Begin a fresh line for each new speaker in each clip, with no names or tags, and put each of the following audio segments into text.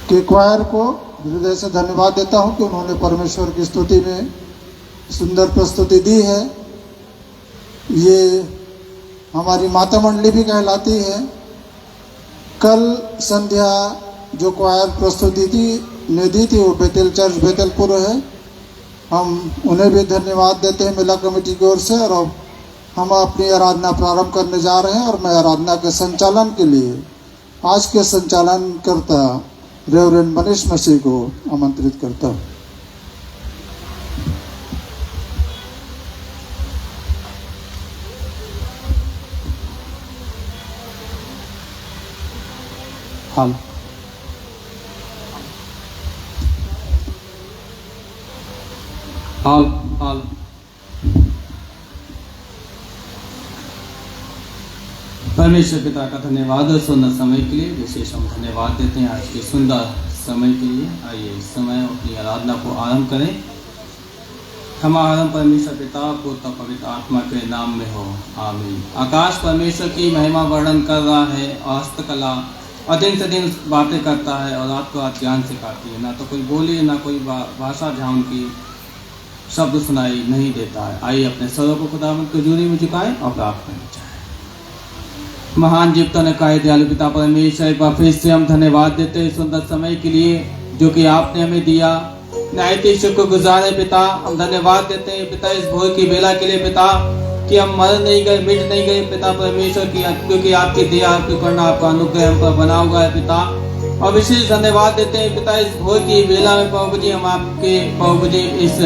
के क्वायर को हृदय से धन्यवाद देता हूं कि उन्होंने परमेश्वर की स्तुति में सुंदर प्रस्तुति दी है। ये हमारी माता मंडली भी कहलाती है। कल संध्या जो क्वायर प्रस्तुति दी थी वो बेतेल चर्च बेतेलपुर है। हम उन्हें भी धन्यवाद देते हैं मेला कमेटी की ओर से। और अब हम अपनी आराधना प्रारंभ करने जा रहे हैं और मैं आराधना के संचालन के लिए आज के संचालन करता रेवरेंड मनीष मसीह को आमंत्रित करता हूँ।
हाल हाल हाल परमेश्वर पिता का धन्यवाद और सुंदर समय के लिए विशेष हम धन्यवाद देते हैं आज के सुंदर समय के लिए। आइए इस समय अपनी आराधना को आरंभ करें। हमारा आरंभ परमेश्वर पिता पुत्र पवित्र आत्मा के नाम में हो, आमीन। आकाश परमेश्वर की महिमा वर्णन कर रहा है और हस्तकला और दिन से दिन बातें करता है और रात को रात ज्ञान सिखाती है। ना तो कोई बोली ना कोई भाषा जहाँ उनकी शब्द सुनाई नहीं देता है। आइए अपने स्वरों को खुदावंत की हजूरी में झुकाएं और प्रार्थना करना चाहें। महान जीवता ने कहा दयालु पिता परमेश्वर, एक बार फिर से हम धन्यवाद देते हैं सुंदर समय के लिए जो कि आपने हमें दिया। निहायत ही शुक्रगुजार है पिता। हम धन्यवाद देते हैं पिता इस भोर की बेला के लिए पिता कि हम मर नहीं गए, मिट नहीं गए पिता परमेश्वर की, क्योंकि आपकी दया आपकी करुणा आपका अनुग्रह हम पर बना हुआ है पिता। और विशेष धन्यवाद देते हैं पिता इस भोर की बेला में प्रभु जी हम आपके प्रभु जी इस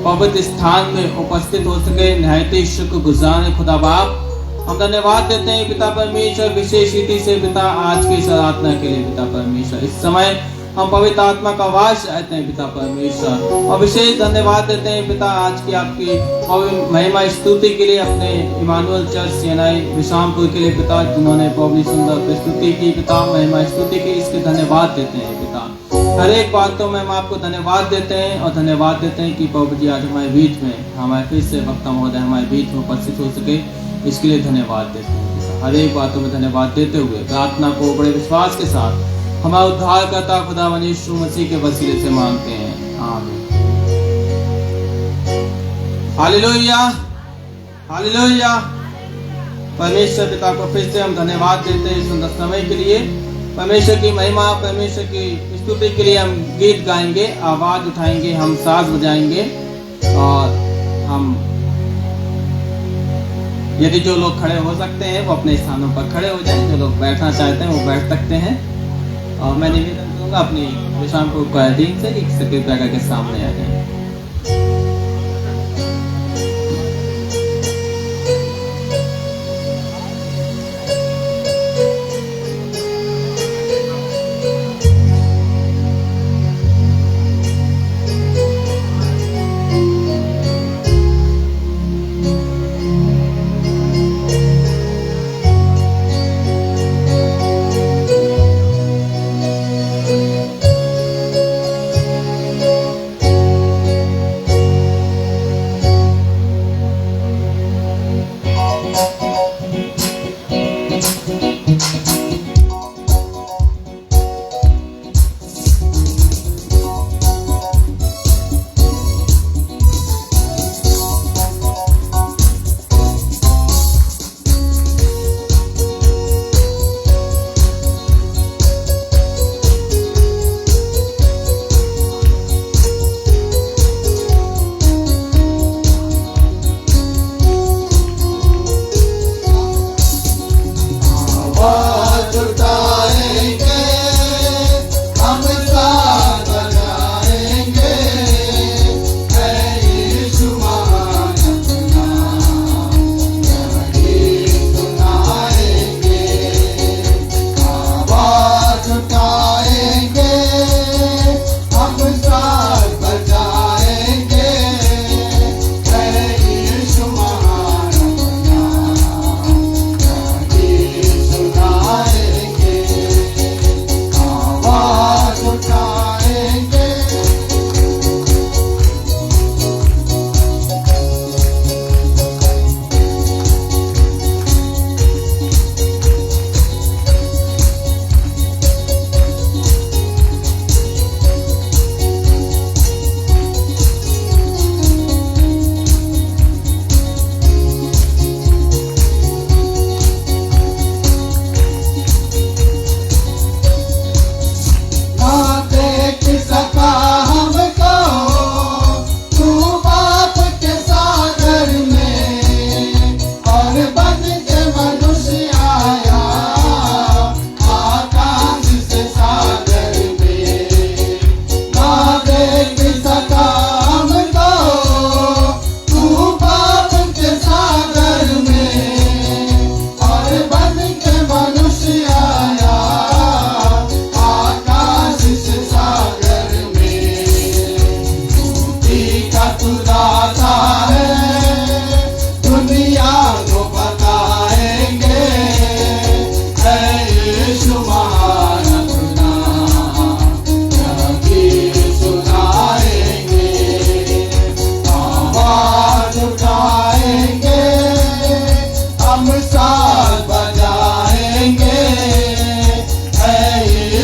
पवित्र स्थान में उपस्थित हो सके। निहायत ही शुक्रगुजार है खुदा बाप। हम धन्यवाद देते हैं पिता परमेश्वर विशेष रीति से पिता आज की इस आराधना के लिए पिता परमेश्वर। इस समय हम पवित्र आत्मा का वास चाहते हैं पिता परमेश्वर। और विशेष धन्यवाद देते हैं पिता आज की आपकी महिमा स्तुति के लिए अपने इमानुएल चर्च सेनाई विश्रामपुर के लिए पिता, जिन्होंने बहुत सुंदर प्रस्तुति की पिता, महिमा स्तुति की, इसके धन्यवाद देते हैं पिता। हर एक बातों में हम आपको धन्यवाद देते हैं और धन्यवाद देते हैं कि प्रभु जी आज हमारे बीच में हमारे फिर से वक्ता महोदय हमारे बीच में उपस्थित हो सके, इसके लिए धन्यवाद देते हैं। हर एक बातों में धन्यवाद देते हुए प्रार्थना को बड़े विश्वास के साथ हमारा उद्धारकर्ता खुदावंद यीशु मसीह के वसीले से मांगते हैं, आमीन। Hallelujah hallelujah. परमेश्वर पिता को फिर से हम धन्यवाद देते हैं सुंदर समय के लिए। परमेश्वर की महिमा परमेश्वर की स्तुति के लिए हम गीत गाएंगे, आवाज उठाएंगे, हम साज बजाएंगे। और हम यदि जो लोग खड़े हो सकते हैं वो अपने स्थानों पर खड़े हो जाएं, जो लोग बैठना चाहते हैं वो बैठ सकते हैं। और मैं निवेदन करूंगा अपनी विश्रामपुर को अधीन से कि कृपया करके सामने आ जाए।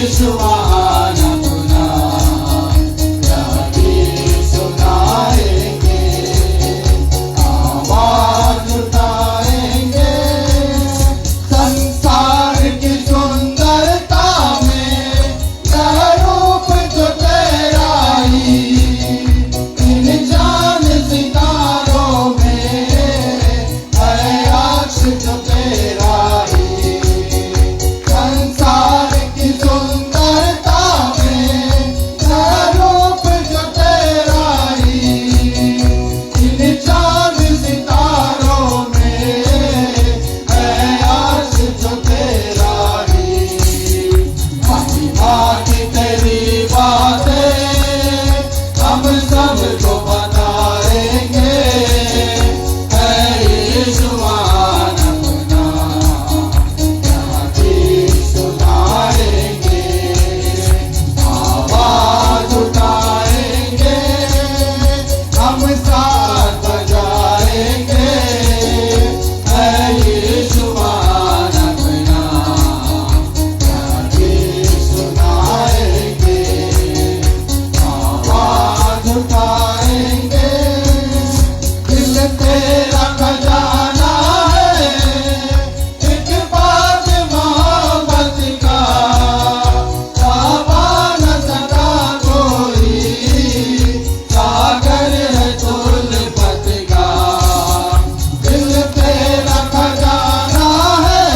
यीशु महान अपना यादी सुनाएंगे, आवाज उठाएंगे, संसार की सुंदरता में यह रूप जो तेरा ही, इन चांद सितारों में है अक्ष जो तेरा ही, संसार की सुंदरता में यह रूप जो तेरा ही, इन चांद सितारों में है अक्ष जो तेरा ही, महिमा की तेरी बातें हम सबको बताएंगे, है यीशु महान अपना यादी सुनाएंगे, आवाज उठाएंगे, हम साथ बजाएंगे, है यीशु महान अपना यादी सुनाएंगे, आवाज उठाएंगे, दिल तेरा खजाना है, एक बात मोहब्बत का, पावा न सका कोई, सागर है तुल्फत का, दिल तेरा खजाना है,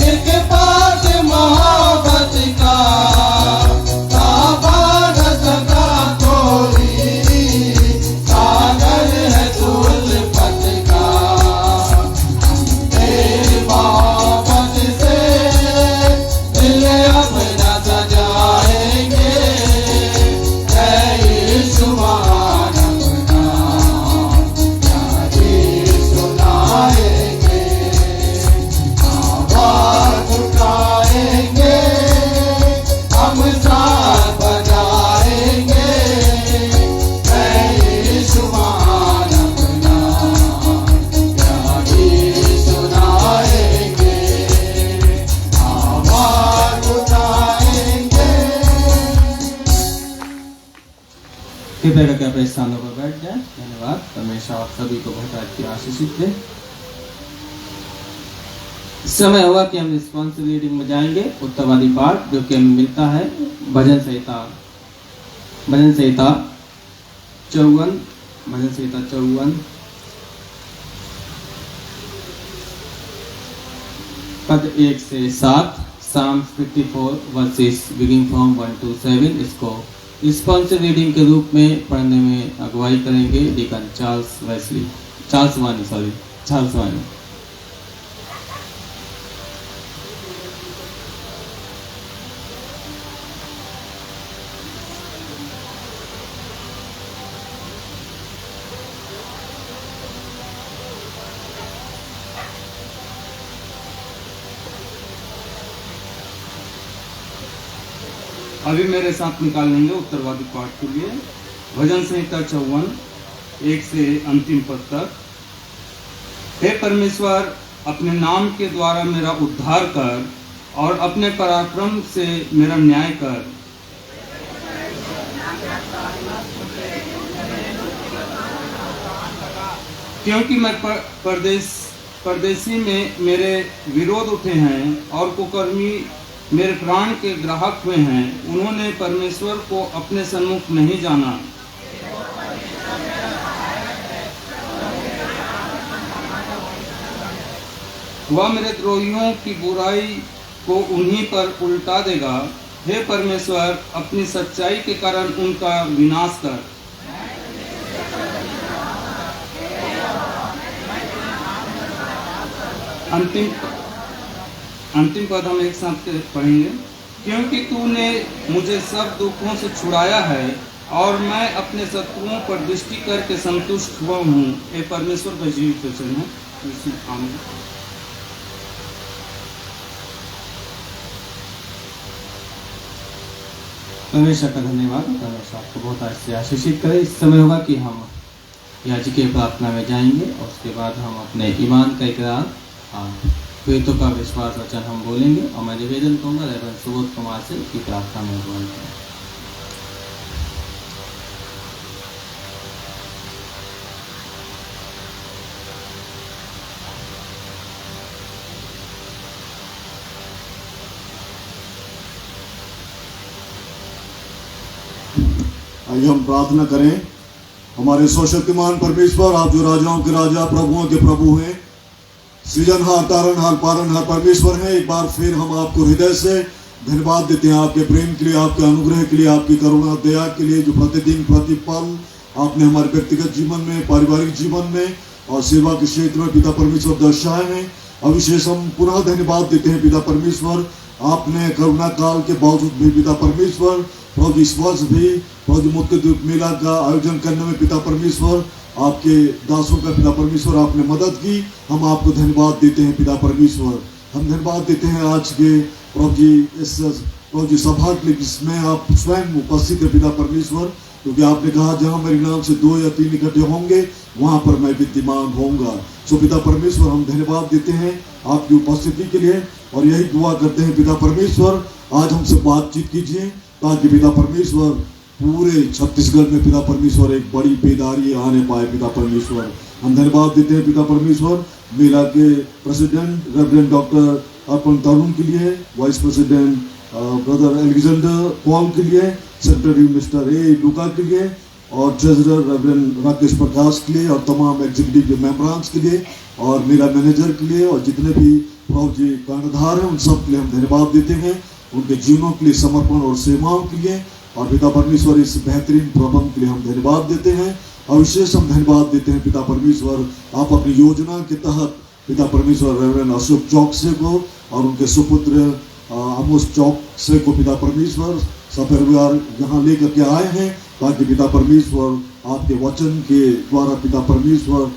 एक बात मोहब्बत का, पावा न सका कोई, सागर है तुल्फत का, तेरी मोहब्बत से दिल अपना सजाएंगे, है यीशु महान अपना यादी सुनाएंगे, आवाज उठाएंगे, हम साथ बजाएंगे, है यीशु महान अपना यादी सुनाएंगे, आवाज उठाएंगे। कृपया करके अपने स्थानों पर बैठ जाए। धन्यवाद। परमेश्वर आप सभी को बहुत अच्छी आशीषित दे। समय हुआ कि हम रिस्पॉन्सिव रीडिंग में जाएंगे। उत्तरवादी पाठ जो कि हमें मिलता है भजन संहिता 54, भजन संहिता 54 पद 1 से 7, Psalms 54 versus beginning from 1 to 7। इसको रिस्पॉन्सिव रीडिंग के रूप में पढ़ने में अगुवाई करेंगे डीकन चार्ल्स वानी। अभी मेरे साथ निकालेंगे उत्तरवादी पाठ के लिए भजन संहिता 54 1 से अंतिम पद तक। हे परमेश्वर, अपने नाम के द्वारा मेरा उद्धार कर और अपने पराक्रम से मेरा न्याय कर। क्योंकि मैं परदेसी में मेरे विरोध उठे हैं और कुकर्मी मेरे प्राण के ग्राहक हुए हैं। उन्होंने परमेश्वर को अपने सन्मुख नहीं जाना। वह मेरे द्रोहियों की बुराई को उन्हीं पर उल्टा देगा। हे परमेश्वर, अपनी सच्चाई के कारण उनका विनाश कर। अंतिम पद हम एक साथ पढ़ेंगे। क्योंकि तूने मुझे सब दुखों से छुड़ाया है और मैं अपने शत्रुओं पर दृष्टि करके संतुष्ट हुआ हूँ। ये परमेश्वर का जीवित वचन है। परमेश्वर का धन्यवाद। परमेश्वर आपको बहुत अच्छे आशीषित करे। इस समय होगा कि हम याजकीय प्रार्थना में जाएंगे और उसके बाद हम अपने ईमान का इकरार पेटों का विश्वास वचन हम बोलेंगे और मैं निवेदन करूँगा रेवरेंड सुबोध कुमार से की प्रार्थना में अगुवाई करें।
आइए हम प्रार्थना करें। हमारे सर्वशक्तिमान परमेश्वर, आप जो राजाओं के राजा प्रभुओं के प्रभु हैं, सृजनहार तारनहार पालनहार परमेश्वर हैं, एक बार फिर हम आपको हृदय से धन्यवाद देते हैं आपके प्रेम के लिए, आपके अनुग्रह के लिए, आपकी करुणा दया के लिए, जो प्रतिदिन प्रतिपल आपने हमारे व्यक्तिगत जीवन में, पारिवारिक जीवन में और सेवा के क्षेत्र में पिता परमेश्वर दर्शाए हैं। अविशेष हम पुनः धन्यवाद देते हैं पिता परमेश्वर, आपने करुणा काल के बावजूद भी पिता परमेश्वर प्रभु इस वर्ष भी प्रभु मुक्ति द्वीप मेला का आयोजन करने में पिता परमेश्वर आपके दासों का पिता परमेश्वर आपने मदद की। हम आपको धन्यवाद देते हैं पिता परमेश्वर। हम धन्यवाद देते हैं आज के प्रभु जी इस प्रभु जी सभा के लिए जिसमें आप स्वयं उपस्थित है पिता परमेश्वर, क्योंकि आपने कहा जहां मेरे नाम से 2 या 3 इकट्ठे होंगे वहां पर मैं विद्यमान होऊंगा। सो पिता परमेश्वर हम धन्यवाद देते हैं आपकी उपस्थिति के लिए और यही दुआ करते हैं पिता परमेश्वर आज हमसे बातचीत कीजिए ताकि पिता परमेश्वर पूरे छत्तीसगढ़ में पिता परमेश्वर एक बड़ी बेदारी आने पाए। पिता परमेश्वर हम धन्यवाद देते हैं पिता परमेश्वर मेला के प्रेसिडेंट रेवरेंड डॉक्टर अर्पण तरुण के लिए, vice president brother Alexander Paul के लिए, सेक्रेटरी मिस्टर ए लुका के लिए और ट्रेजरर रेवरेंड राकेश प्रकाश के लिए और तमाम एग्जीक्यूटिव मेंबरांस के लिए और मेला मैनेजर के लिए और जितने भी प्रभु जी कर्णधार हैं उन सब के लिए हम धन्यवाद देते हैं, उनके जीवनों के लिए, समर्पण और सेवाओं के लिए और पिता परमेश्वर इस बेहतरीन प्रबंध के लिए हम धन्यवाद देते हैं। और विशेष हम धन्यवाद देते हैं पिता परमेश्वर आप अपनी योजना के तहत पिता परमेश्वर रेवरेंड अशोक चौकसे को और उनके सुपुत्र आमोस चौकसे को पिता परमेश्वर सब परिवार यहाँ लेकर के आए हैं ताकि पिता परमेश्वर आपके वचन के द्वारा पिता परमेश्वर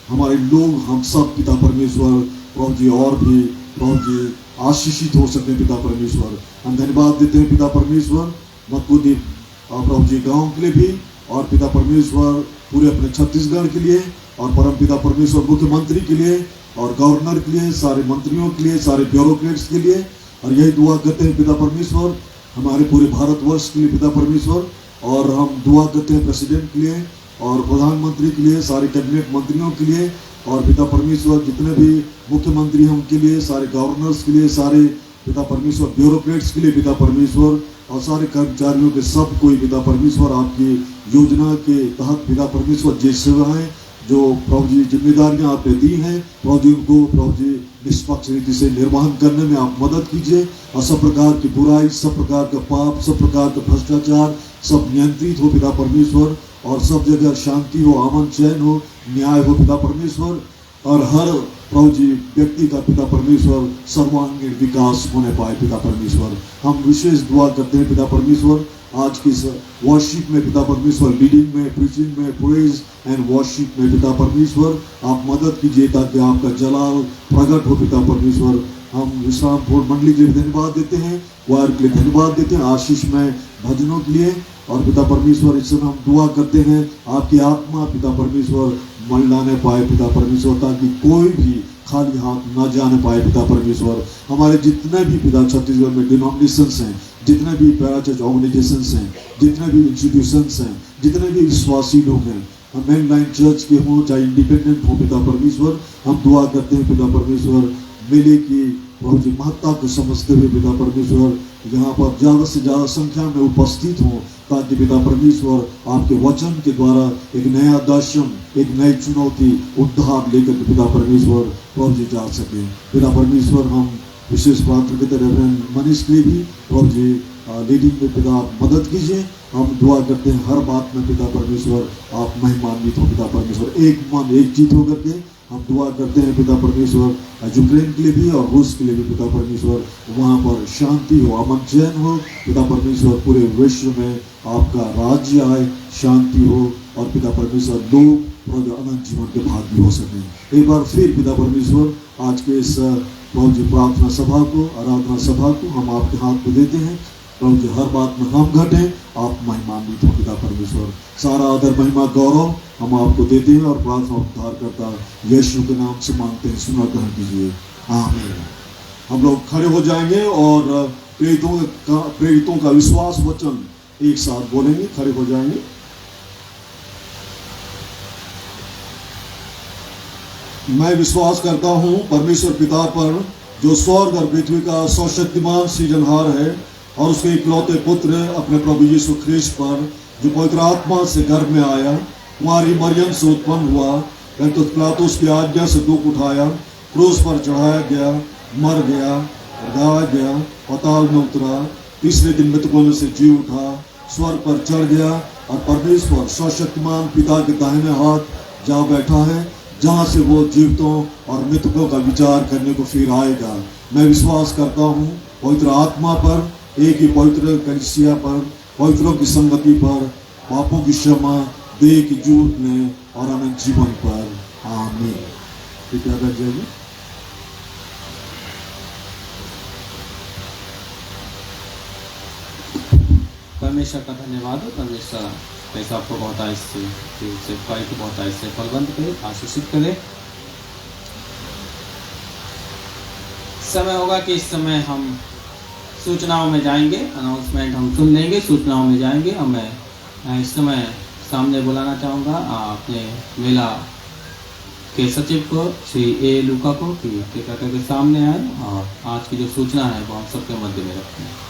हमारे लोग हम सब पिता परमेश्वर प्रभु जी और भी प्रभु जी आशीषित हो सके। पिता परमेश्वर हम धन्यवाद देते हैं पिता परमेश्वर मक्कुद्वीप प्रभु जी गाँव के लिए भी और पिता परमेश्वर पूरे अपने छत्तीसगढ़ के लिए और परम पिता परमेश्वर मुख्यमंत्री के लिए और गवर्नर के लिए, सारे मंत्रियों के लिए, सारे ब्यूरोक्रेट्स के लिए और यही दुआ करते हैं पिता परमेश्वर हमारे पूरे भारतवर्ष के लिए पिता परमेश्वर। और हम दुआ करते हैं प्रेसिडेंट के लिए और प्रधानमंत्री के लिए, सारे कैबिनेट मंत्रियों के लिए और पिता परमेश्वर जितने भी मुख्यमंत्री हैं उनके लिए, सारे गवर्नर्स के लिए, सारे पिता परमेश्वर ब्यूरोक्रेट्स के लिए पिता परमेश्वर और सारे कर्मचारियों के सब कोई पिता परमेश्वर आपकी योजना के तहत पिता परमेश्वर जे सेवाएं जो प्रभु जी जिम्मेदारियां आपने दी हैं प्रभु जी उनको प्रभु जी निष्पक्ष रीति से निर्वहन करने में आप मदद कीजिए और सब प्रकार की बुराई, सब प्रकार का पाप, सब प्रकार का भ्रष्टाचार सब नियंत्रित हो पिता परमेश्वर और सब जगह शांति हो, अमन चैन हो, न्याय हो पिता परमेश्वर और हर प्रभु जी व्यक्ति का पिता परमेश्वर सर्वांगीण विकास होने पाए पिता परमेश्वर। हम विशेष दुआ करते हैं पिता परमेश्वर आज की इस वर्शिप में पिता परमेश्वर, लीडिंग में, प्रीचिंग में, प्रेज एंड वर्शिप में पिता परमेश्वर आप मदद कीजिए ताकि आपका जलाल प्रकट हो पिता परमेश्वर। हम विश्रामपुर मंडली के लिए धन्यवाद देते हैं, वायर के लिए धन्यवाद देते हैं, आशीष में भजनों के लिए और पिता परमेश्वर इस समय हम दुआ करते हैं आपकी आत्मा पिता परमेश्वर मन लाने पाए पिता परमेश्वर ताकि कोई भी खाली हाथ न जाने पाए पिता परमेश्वर। हमारे जितने भी पिता छत्तीसगढ़ में डिनोमिनेशंस हैं, जितने भी पैराचर्च ऑर्गेनाइजेशंस हैं, जितने भी इंस्टीट्यूशंस हैं, जितने भी विश्वासी लोग हैं, हम मेनलाइन चर्च के हों चाहे इंडिपेंडेंट हो पिता परमेश्वर, हम दुआ करते हैं पिता परमेश्वर मेले की प्रभु जी महत्ता को समझते हुए पिता परमेश्वर यहाँ पर ज़्यादा से ज़्यादा संख्या में उपस्थित हों ताकि पिता परमेश्वर आपके वचन के द्वारा एक नया दर्शन, एक नई चुनौती, उद्धार लेकर के पिता परमेश्वर प्रभु जी जा सके। पिता परमेश्वर हम विशेष प्रार्थना करते रेवरेंड मनीष के लिए भी प्रभु जी लीडिंग में पिता मदद कीजिए। हम दुआ करते हैं हर बात में पिता परमेश्वर आप महिमान्वित हो पिता परमेश्वर, एक मन एक जीत होकर के हम दुआ करते हैं पिता परमेश्वर यूक्रेन के लिए भी और रूस के लिए भी पिता परमेश्वर वहाँ पर शांति हो, अमन चैन हो पिता परमेश्वर, पूरे विश्व में आपका राज्य आए, शांति हो और पिता परमेश्वर लोग और अनंत जीवन के भागी हो सकें। एक बार फिर पिता परमेश्वर आज के इस प्रभु जी प्रार्थना सभा को, आराधना सभा को हम आपके हाथ में देते हैं। प्रभु जी हर बात में हम घटें, आप महिमान्वित हो पिता परमेश्वर। सारा आदर महिमा गौरव हम आपको देते हैं और प्रार्थना उद्धार करता यीशु के नाम से मांगते हैं, सुना ग्रहण कीजिए। आमीन। हम लोग खड़े हो जाएंगे और प्रेरितों का विश्वास वचन एक साथ बोलेंगे। खड़े हो जाएंगे। मैं विश्वास करता हूँ परमेश्वर पिता पर, जो स्वर्ग और पृथ्वी का सर्वशक्तिमान सृजनहार है, और उसके इकलौते पुत्र अपने प्रभु यीशु ख्रीस्त पर, जो पवित्र आत्मा से गर्भ में आया, कुंवारी मरियम से उत्पन्न हुआ, परंतु पिलातुस की आज्ञा से दुख उठाया, क्रूस पर चढ़ाया गया, मर गया, गाया गया, पाताल में उतरा, तीसरे दिन मृतकों में से जी उठा, स्वर्ग पर चढ़ गया और परमेश्वर सर्वशक्तिमान पिता के दाहिने हाथ जा बैठा है, जहाँ से वो जीवितों और मृतकों का विचार करने को फिर आएगा। मैं विश्वास करता हूँ पवित्र आत्मा पर, एक ही पवित्र कलीसिया पर, पवित्रों की संगति पर, पापों की क्षमा, देह की जुटने और अनंत जीवन पर। आमीन। कृपया बैठ जाइए।
परमेश्वर का धन्यवाद हो। परमेश्वर पैसा आपको बहुत आयसे सेवकाई को बहुत आयसे फलवंत करे, आशीषित करे। समय होगा कि इस समय हम सूचनाओं में जाएंगे, अनाउंसमेंट हम सुन लेंगे, सूचनाओं में जाएंगे। और मैं इस समय सामने बुलाना चाहूँगा अपने मेला के सचिव को, श्री ए लूका को, कि कृपया करके सामने आए और आज की जो सूचना है वो हम सबके मध्य में रखते हैं।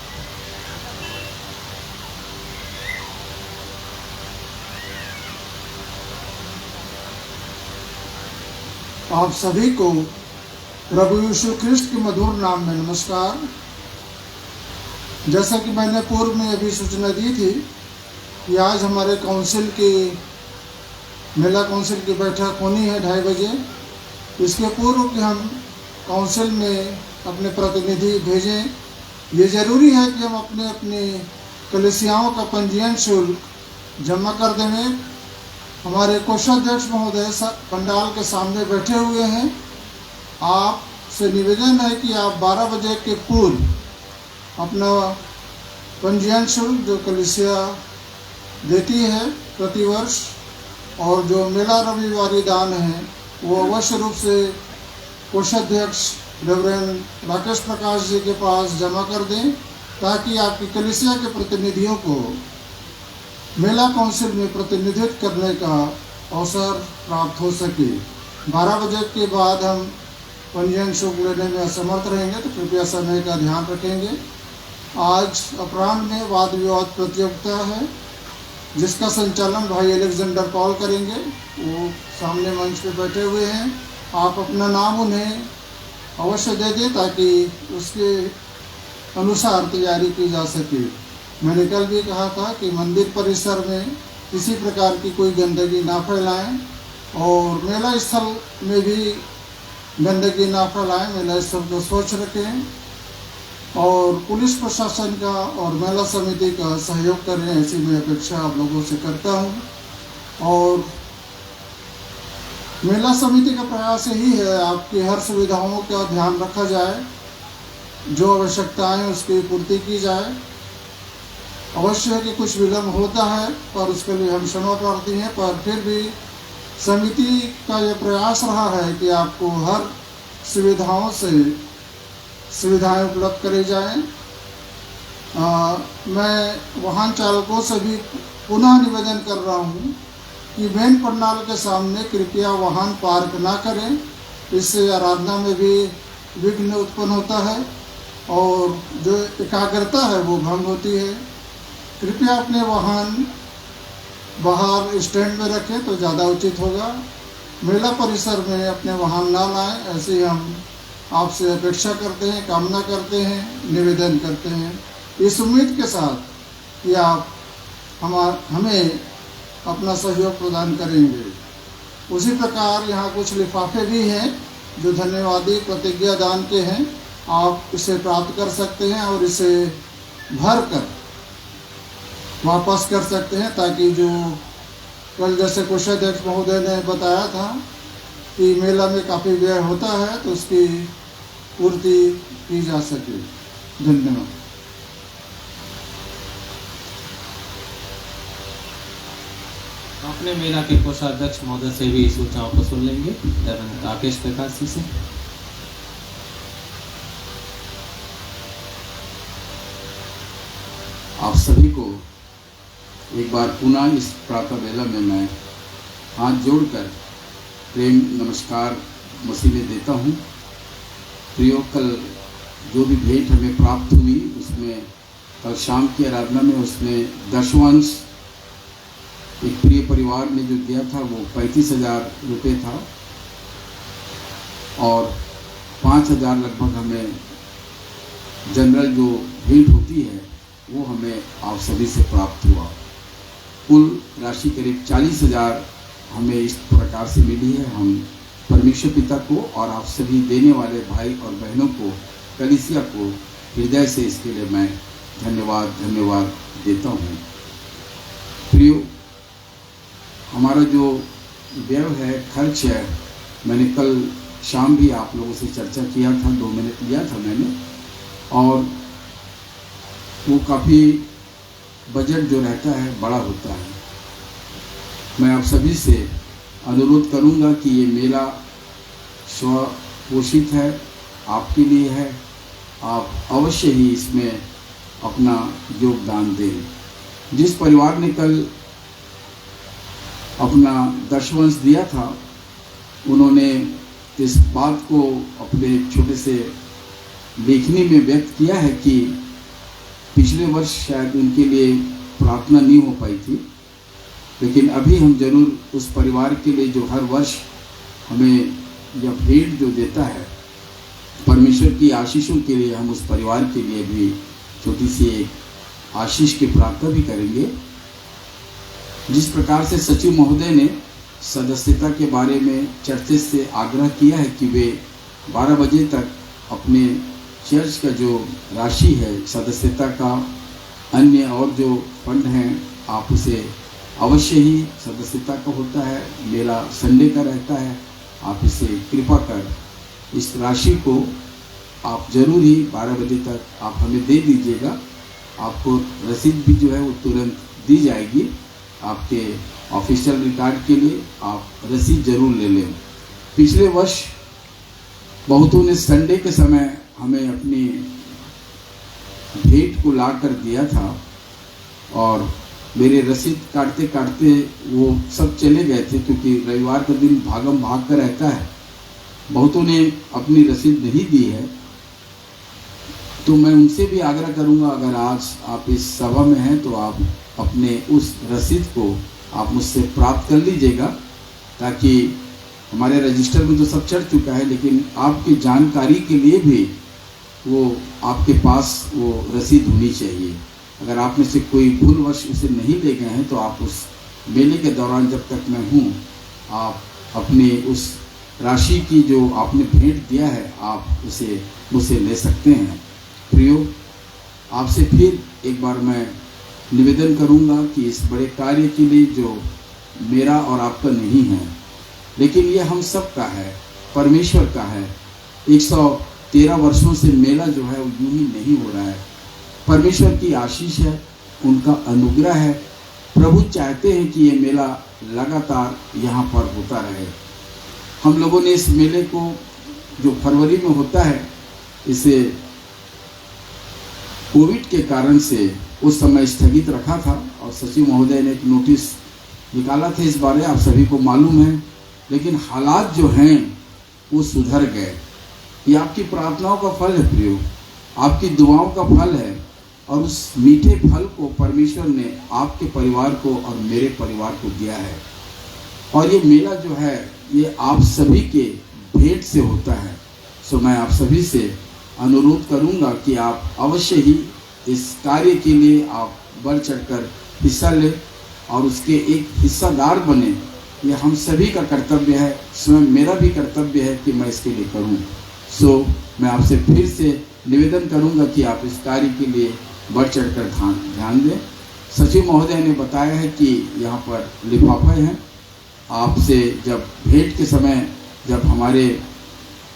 आप सभी को प्रभु यीशु ख्रीस्त के मधुर नाम में नमस्कार। जैसा कि मैंने पूर्व में अभी सूचना दी थी कि आज हमारे काउंसिल की मेला काउंसिल की बैठक होनी है 2:30 बजे। इसके पूर्व कि हम काउंसिल में अपने प्रतिनिधि भेजें, ये ज़रूरी है कि हम अपने अपने कलीसियाओं का पंजीयन शुल्क जमा कर दें। हमारे कोषाध्यक्ष महोदय पंडाल के सामने बैठे हुए हैं। आपसे निवेदन है कि आप 12 बजे के पूर्व अपना पंजीयन शुल्क जो कलीसिया देती है प्रतिवर्ष, और जो मेला रविवारी दान है वो अवश्य रूप से कोषाध्यक्ष रेवरेंड राकेश प्रकाश जी के पास जमा कर दें, ताकि आपकी कलीसिया के प्रतिनिधियों को मेला काउंसिल में प्रतिनिधित्व करने का अवसर प्राप्त हो सके। 12 बजे के बाद हम पंजीयन शुल्क लेने में असमर्थ रहेंगे, तो कृपया समय का ध्यान रखेंगे। आज अपराह्न में वाद विवाद प्रतियोगिता है, जिसका संचालन भाई अलेक्जेंडर पॉल करेंगे। वो सामने मंच पे बैठे हुए हैं। आप अपना नाम उन्हें अवश्य दे दें ताकि उसके अनुसार तैयारी की जा सके। मैंने कल भी कहा था कि मंदिर परिसर में किसी प्रकार की कोई गंदगी ना फैलाएं, और मेला स्थल में भी गंदगी ना फैलाएं, मेला स्थल को स्वच्छ रखें, और पुलिस प्रशासन का और मेला समिति का सहयोग करें, ऐसी मैं अपेक्षा आप लोगों से करता हूं। और मेला समिति का प्रयास यही है आपकी हर सुविधाओं का ध्यान रखा जाए, जो आवश्यकताएं उसकी पूर्ति की जाए। अवश्य है कि कुछ विलम्ब होता है, पर उसके लिए हम क्षमा प्रार्थी हैं, पर फिर भी समिति का यह प्रयास रहा है कि आपको हर सुविधाओं से सुविधाएं उपलब्ध करी जाएं। मैं वाहन चालकों से भी पुनः निवेदन कर रहा हूं कि मेन पंडाल के सामने कृपया वाहन पार्क ना करें, इससे आराधना में भी विघ्न उत्पन्न होता है और जो एकाग्रता है वो भंग होती है। कृपया अपने वाहन बाहर स्टैंड में रखें तो ज़्यादा उचित होगा। मेला परिसर में अपने वाहन ना लाएं, ऐसे हम आपसे अपेक्षा करते हैं, कामना करते हैं, निवेदन करते हैं, इस उम्मीद के साथ कि आप हमें अपना सहयोग प्रदान करेंगे। उसी प्रकार यहाँ कुछ लिफाफे भी हैं जो धन्यवादी प्रतिज्ञा दान के हैं। आप इसे प्राप्त कर सकते हैं और इसे भर कर वापस कर सकते हैं, ताकि जो कल जैसे कोषाध्यक्ष महोदय ने बताया था कि मेला में काफ़ी व्यय होता है, तो उसकी पूर्ति की जा सके। धन्यवाद।
अपने मेला के कोषाध्यक्ष महोदय से भी सूचनाओं को सुन लेंगे, राकेश प्रकाश जी से।
आप सभी को एक बार पुनः इस प्रातः वेला में मैं हाथ जोड़कर प्रेम नमस्कार मसीह में देता हूँ। प्रियो, कल जो भी भेंट हमें प्राप्त हुई उसमें कल शाम की आराधना में उसमें दशवांश एक प्रिय परिवार ने जो दिया था वो 35,000 रुपये था और 5,000 लगभग हमें जनरल जो भेंट होती है वो हमें आप सभी से प्राप्त हुआ। कुल राशि करीब 40,000 हमें इस प्रकार से मिली है। हम परमेश्वर पिता को और आप सभी देने वाले भाई और बहनों को, कलीसिया को हृदय से इसके लिए मैं धन्यवाद देता हूँ। प्रियो, हमारा जो व्यय है, खर्च है, मैंने कल शाम भी आप लोगों से चर्चा किया था, 2 मिनट लिया था मैंने, और वो काफ़ी बजट जो रहता है बड़ा होता है। मैं आप सभी से अनुरोध करूंगा कि ये मेला स्वपोषित है, आपके लिए है, आप अवश्य ही इसमें अपना योगदान दें। जिस परिवार ने कल अपना दशवंश दिया था उन्होंने इस बात को अपने छोटे से लेखनी में व्यक्त किया है कि पिछले वर्ष शायद उनके लिए प्रार्थना नहीं हो पाई थी, लेकिन अभी हम जरूर उस परिवार के लिए जो हर वर्ष हमें यह भेंट जो देता है परमेश्वर की आशीषों के लिए, हम उस परिवार के लिए भी छोटी सी एक आशीष की प्रार्थना भी करेंगे। जिस प्रकार से सचिव महोदय ने सदस्यता के बारे में चर्चा से आग्रह किया है कि वे 12 बजे तक अपने चर्च का जो राशि है सदस्यता का, अन्य और जो फंड हैं, आप उसे अवश्य ही, सदस्यता का होता है, मेला संडे का रहता है, आप इसे कृपा कर इस राशि को आप जरूर ही 12 बजे तक आप हमें दे दीजिएगा। आपको रसीद भी जो है वो तुरंत दी जाएगी। आपके ऑफिशियल रिकॉर्ड के लिए आप रसीद जरूर ले लें। पिछले वर्ष बहुतों ने संडे के समय हमें अपनी भेंट को ला कर दिया था और मेरे रसीद काटते काटते वो सब चले गए थे, क्योंकि रविवार का दिन भागम भाग कर रहता है। बहुतों ने अपनी रसीद नहीं दी है, तो मैं उनसे भी आग्रह करूंगा, अगर आज आप इस सभा में हैं तो आप अपने उस रसीद को आप मुझसे प्राप्त कर लीजिएगा, ताकि हमारे रजिस्टर में तो सब चढ़ चुका है, लेकिन आपकी जानकारी के लिए भी वो आपके पास वो रसीद होनी चाहिए। अगर आप में से कोई भूलवश उसे नहीं ले गए हैं तो आप उस मेले के दौरान जब तक मैं हूँ, आप अपने उस राशि की जो आपने भेंट दिया है आप उसे मुझसे ले सकते हैं। प्रियो, आपसे फिर एक बार मैं निवेदन करूंगा कि इस बड़े कार्य के लिए जो मेरा और आपका नहीं है, लेकिन ये हम सब का है, परमेश्वर का है। 113 वर्षों से मेला जो है वो यूं ही नहीं हो रहा है। परमेश्वर की आशीष है, उनका अनुग्रह है। प्रभु चाहते हैं कि ये मेला लगातार यहाँ पर होता रहे। हम लोगों ने इस मेले को जो फरवरी में होता है, इसे कोविड के कारण से उस समय स्थगित रखा था और सचिव महोदय ने एक नोटिस निकाला था इस बारे, आप सभी को मालूम है। लेकिन हालात जो हैं वो सुधर गए। ये आपकी प्रार्थनाओं का फल है प्रियो, आपकी दुआओं का फल है, और उस मीठे फल को परमेश्वर ने आपके परिवार को और मेरे परिवार को दिया है। और ये मेला जो है ये आप सभी के भेंट से होता है। सो मैं आप सभी से अनुरोध करूंगा कि आप अवश्य ही इस कार्य के लिए आप बढ़ चढ़कर हिस्सा लें और उसके एक हिस्सादार बने। ये हम सभी का कर्तव्य है, स्वयं मेरा भी कर्तव्य है कि मैं इसके लिए करूं। सो मैं आपसे फिर से निवेदन करूंगा कि आप इस कार्य के लिए बढ़ चढ़कर ध्यान दें। सचिव महोदय ने बताया है कि यहाँ पर लिफाफे हैं। आपसे जब भेंट के समय जब हमारे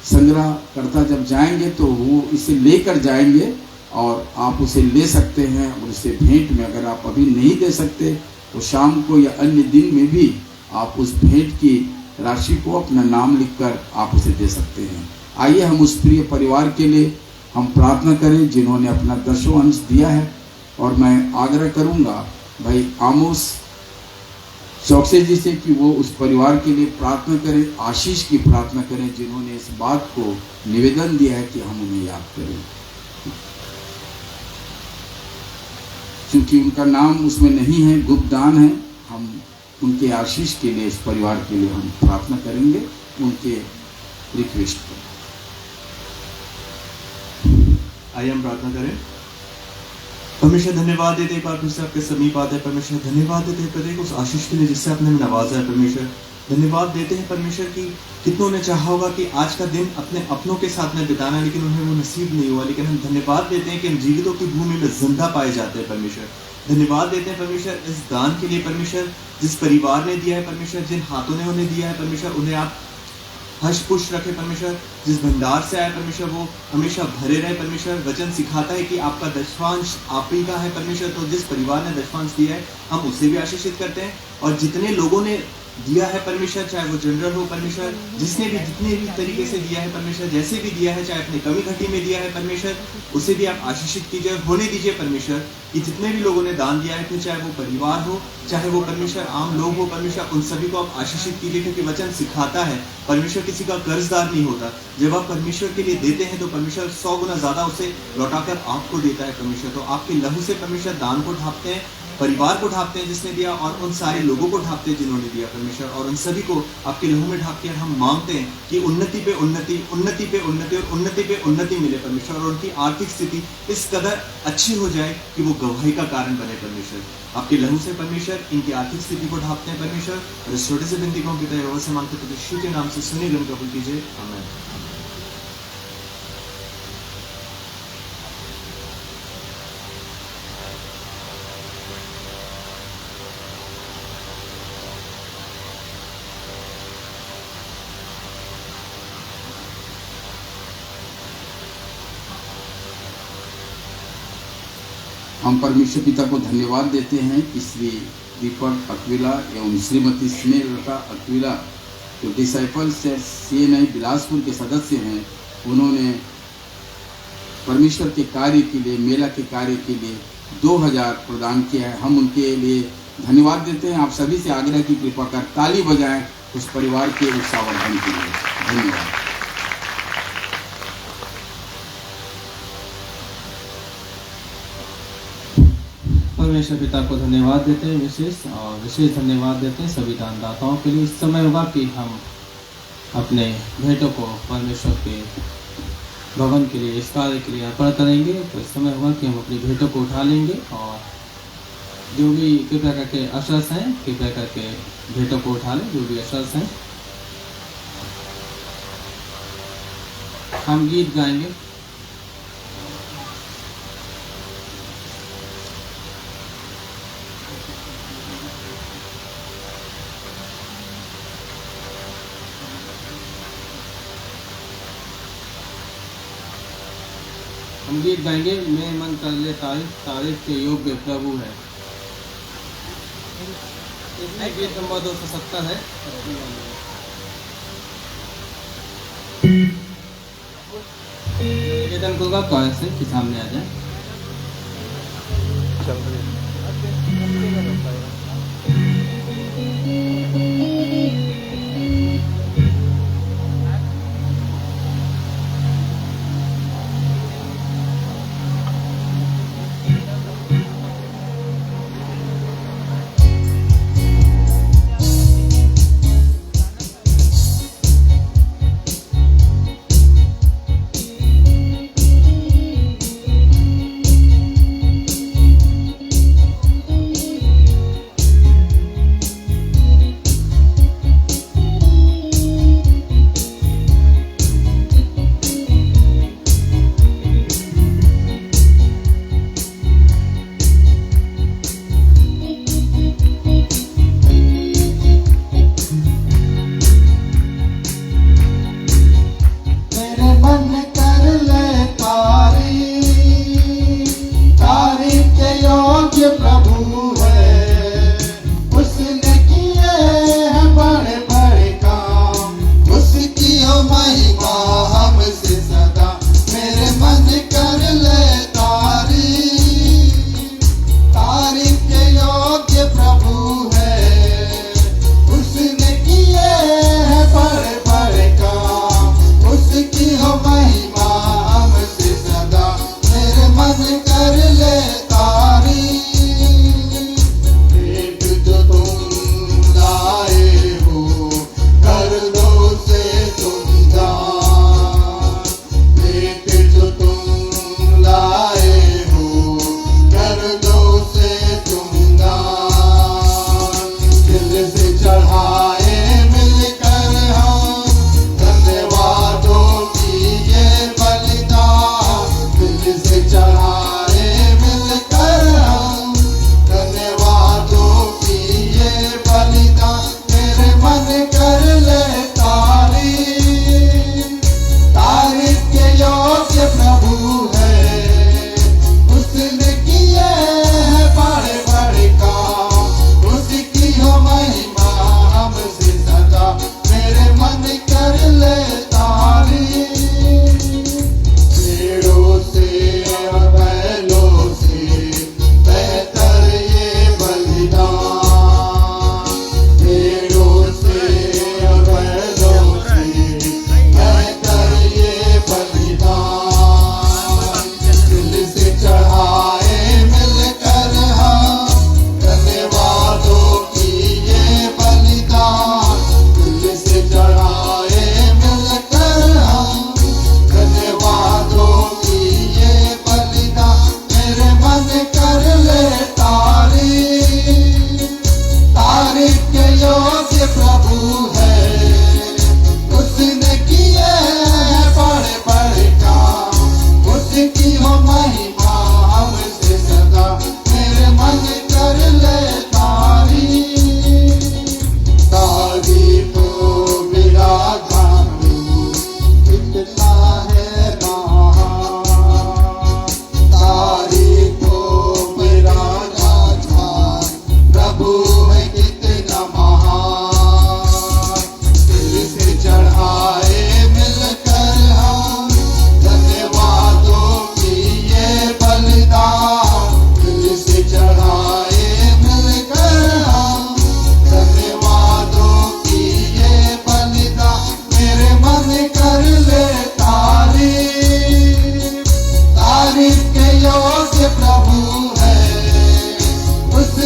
संग्रहकर्ता जब जाएंगे तो वो इसे लेकर जाएंगे और आप उसे ले सकते हैं। और इसे भेंट में अगर आप अभी नहीं दे सकते तो शाम को या अन्य दिन में भी आप उस भेंट की राशि को अपना नाम लिखकर आप उसे दे सकते हैं। आइए हम उस प्रिय परिवार के लिए हम प्रार्थना करें जिन्होंने अपना दशवांश दिया है। और मैं आग्रह करूंगा भाई आमोस चौकसे जी से कि वो उस परिवार के लिए प्रार्थना करें, आशीष की प्रार्थना करें जिन्होंने इस बात को निवेदन दिया है कि हम उन्हें याद करें, क्योंकि उनका नाम उसमें नहीं है, गुप्त दान है। हम उनके आशीष के लिए, इस परिवार के लिए हम प्रार्थना करेंगे उनके रिक्वेस्ट पर।
आइए हम प्रार्थना करें। परमेश्वर धन्यवाद देते एक बार फिर से आपके समीप आते हैं परमेश्वर, धन्यवाद देते हैं प्रत्येक उस आशीष के लिए जिससे आपने हमें नवाजा है परमेश्वर। धन्यवाद देते हैं परमेश्वर की कितनों ने चाहा होगा कि आज का दिन अपने अपनों के साथ में बिताना, लेकिन उन्हें वो नसीब नहीं हुआ। लेकिन हम धन्यवाद देते हैं कि हम जीवितों की भूमि में जिंदा पाए जाते हैं परमेश्वर। धन्यवाद देते हैं परमेश्वर इस दान के लिए परमेश्वर, जिस परिवार ने दिया है परमेश्वर, जिन हाथों ने उन्हें दिया है परमेश्वर, उन्हें आप हर्ष पुष्ट रखे परमेश्वर। जिस भंडार से आए परमेश्वर वो हमेशा भरे रहे परमेश्वर। वचन सिखाता है कि आपका दशवांश आप ही का है परमेश्वर, तो जिस परिवार ने दशवांश दिया है हम उसे भी आशीषित करते हैं। और जितने लोगों ने दिया है परमेश्वर, चाहे वो जनरल हो परमेश्वर, जिसने भी जितने भी तरीके से दिया है परमेश्वर, जैसे भी दिया है, चाहे अपनी कमी घटी में दिया है परमेश्वर, उसे भी आप आशीषित कीजिए, होने दीजिए परमेश्वर। कि जितने भी लोगों ने दान दिया है, फिर चाहे वो परिवार हो, चाहे वो परमेश्वर आम लोग हो परमेश्वर, उन सभी को आप आशीषित कीजिए, क्योंकि वचन सिखाता है परमेश्वर किसी का कर्जदार नहीं होता। जब आप परमेश्वर के लिए देते हैं तो परमेश्वर 100 गुना ज्यादा उसे लौटाकर आपको देता है परमेश्वर। तो आपके लहू से परमेश्वर दान को ढांपते हैं, परिवार को ढांपते हैं जिसने दिया, और उन सारे लोगों को ढांपते हैं जिन्होंने दिया परमेश्वर, और उन सभी को आपके लहू में ढांप के हम मांगते हैं कि उन्नति पे उन्नति, उन्नति पे उन्नति और उन्नति पे उन्नति मिले परमेश्वर, और उनकी आर्थिक स्थिति इस कदर अच्छी हो जाए कि वो गवाही का कारण बने परमेश्वर। आपके लहू से परमेश्वर इनकी आर्थिक स्थिति को ढांपते हैं परमेश्वर, और इस छोटे से बिंदी को हम पिता यहोवा से मांगते हैं, यीशु के नाम से सुनी ग्रहण कबूल कीजिए, आमीन।
हम परमेश्वर पिता को धन्यवाद देते हैं कि श्री दीपक अक्विला एवं श्रीमती स्नेहलता अक्विला जो डिसाइपल्स चर्च CNI बिलासपुर के सदस्य हैं, उन्होंने परमेश्वर के कार्य के लिए, मेला के कार्य के लिए 2000 प्रदान किया है। हम उनके लिए धन्यवाद देते हैं। आप सभी से आग्रह की कृपा कर ताली बजाएं उस परिवार के उत्साहवर्धन के लिए। धन्यवाद।
परमेश्वर पिता को धन्यवाद देते हैं विशेष धन्यवाद देते हैं सभी दानदाताओं के लिए। इस समय होगा कि हम अपने भेंटों को परमेश्वर के भवन के लिए, इस कार्य के लिए अर्पण करेंगे। तो इस समय होगा कि हम अपनी भेंटों को उठा लेंगे, और जो भी कृपया करके अशर्स हैं कृपया करके भेंटों को उठा लें। जो भी अशर्स हैं हम गीत गाएंगे। हम गीत गाएंगे, मैं मन कर ले तारीफ, तारीफ के योग्य प्रभु है। इसमें गीत नंबर 270 है। निवेदन करूंगा कॉलेज से कि सामने आ जाए।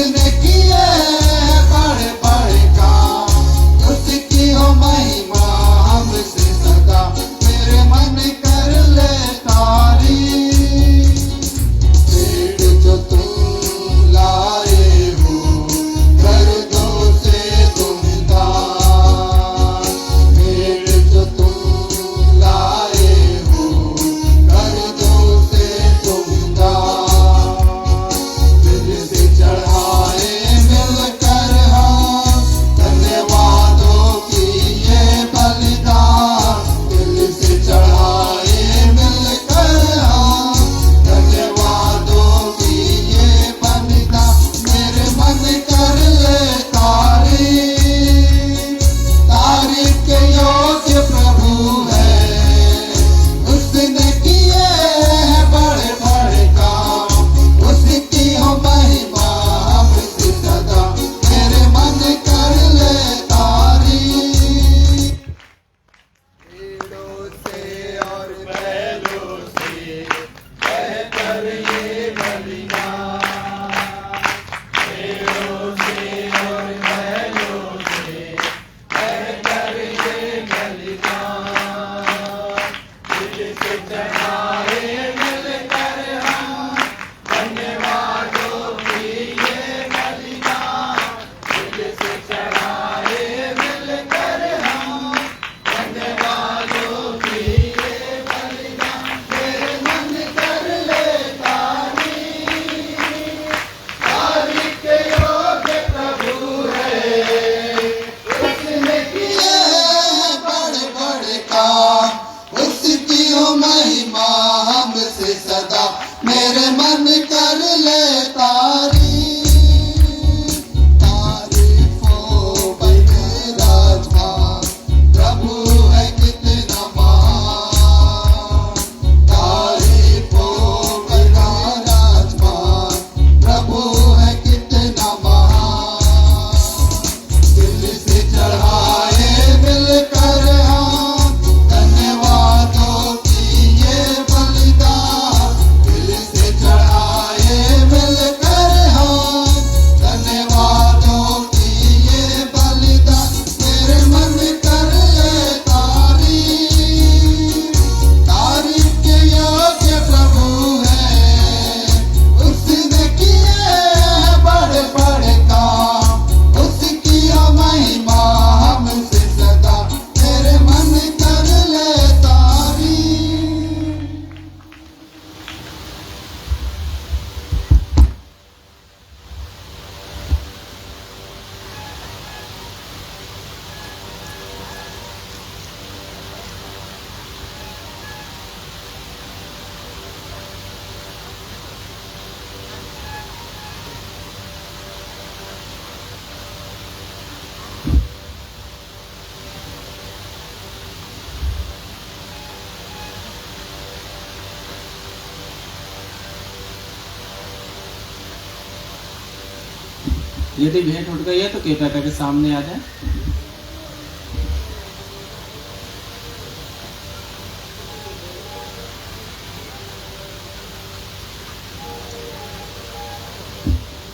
उसने किए बड़े बड़े काम, उसकी हो महिमा हमसे सदा, मेरे मन कर ले तारीफ। पेड़ जो तुम लाए हो गर्दों से तुम दान, पेड़ जो तुम लाए हो गर्दों से तुम दान, दिल से चढ़ाए मिलकर हम धन्यवादों की ये बलिदान, दिल से चढ़ाए मिलकर हम धन्यवादों की ये बलिदान, मेरे मन कर ले तारीफ। तारीफ के योग्य प्रभु है, उसने किए हैं बड़े बड़े काम, उसकी हो महिमा हमसे सदा, मेरे मन कर ले तारीफ। पेड़ों से और बैलों से बेहतर ये बलिदान, पेड़ों से और बैलों से बेहतर ये बलिदान, दिल से चढ़ाए मिलकर हम धन्यवादों की ये बलिदान, दिल से चढ़ाए मिलकर हम धन्यवादों की ये बलिदान, मेरे मन कर ले तारीफ। तारीफ के योग्य प्रभु है, उसने किए हैं बड़े बड़े काम, उसकी हो महिमा हमसे सदा, मेरे मन कर ले तारीफ। तारीफ हो बड़े राजमान, प्रभु है कितना महान, तारीफ हो बड़ा राजमान, प्रभु है कितना महान, दिल से चढ़ाए मिलकर हम धन्यवादों की ये बलिदान, दिल से चढ़ाए मिलकर हम धन्यवादों की ये बलिदान, मेरे मन कर ले तारीफ। तारीफ के योग्य प्रभु है, उसने किए हैं बड़े बड़े काम, उसकी हो महिमा हमसे सदा, मेरे मन कर ले तारीफ।
यदि भेंट उठ गई है तो कृपया करके सामने आ जाए।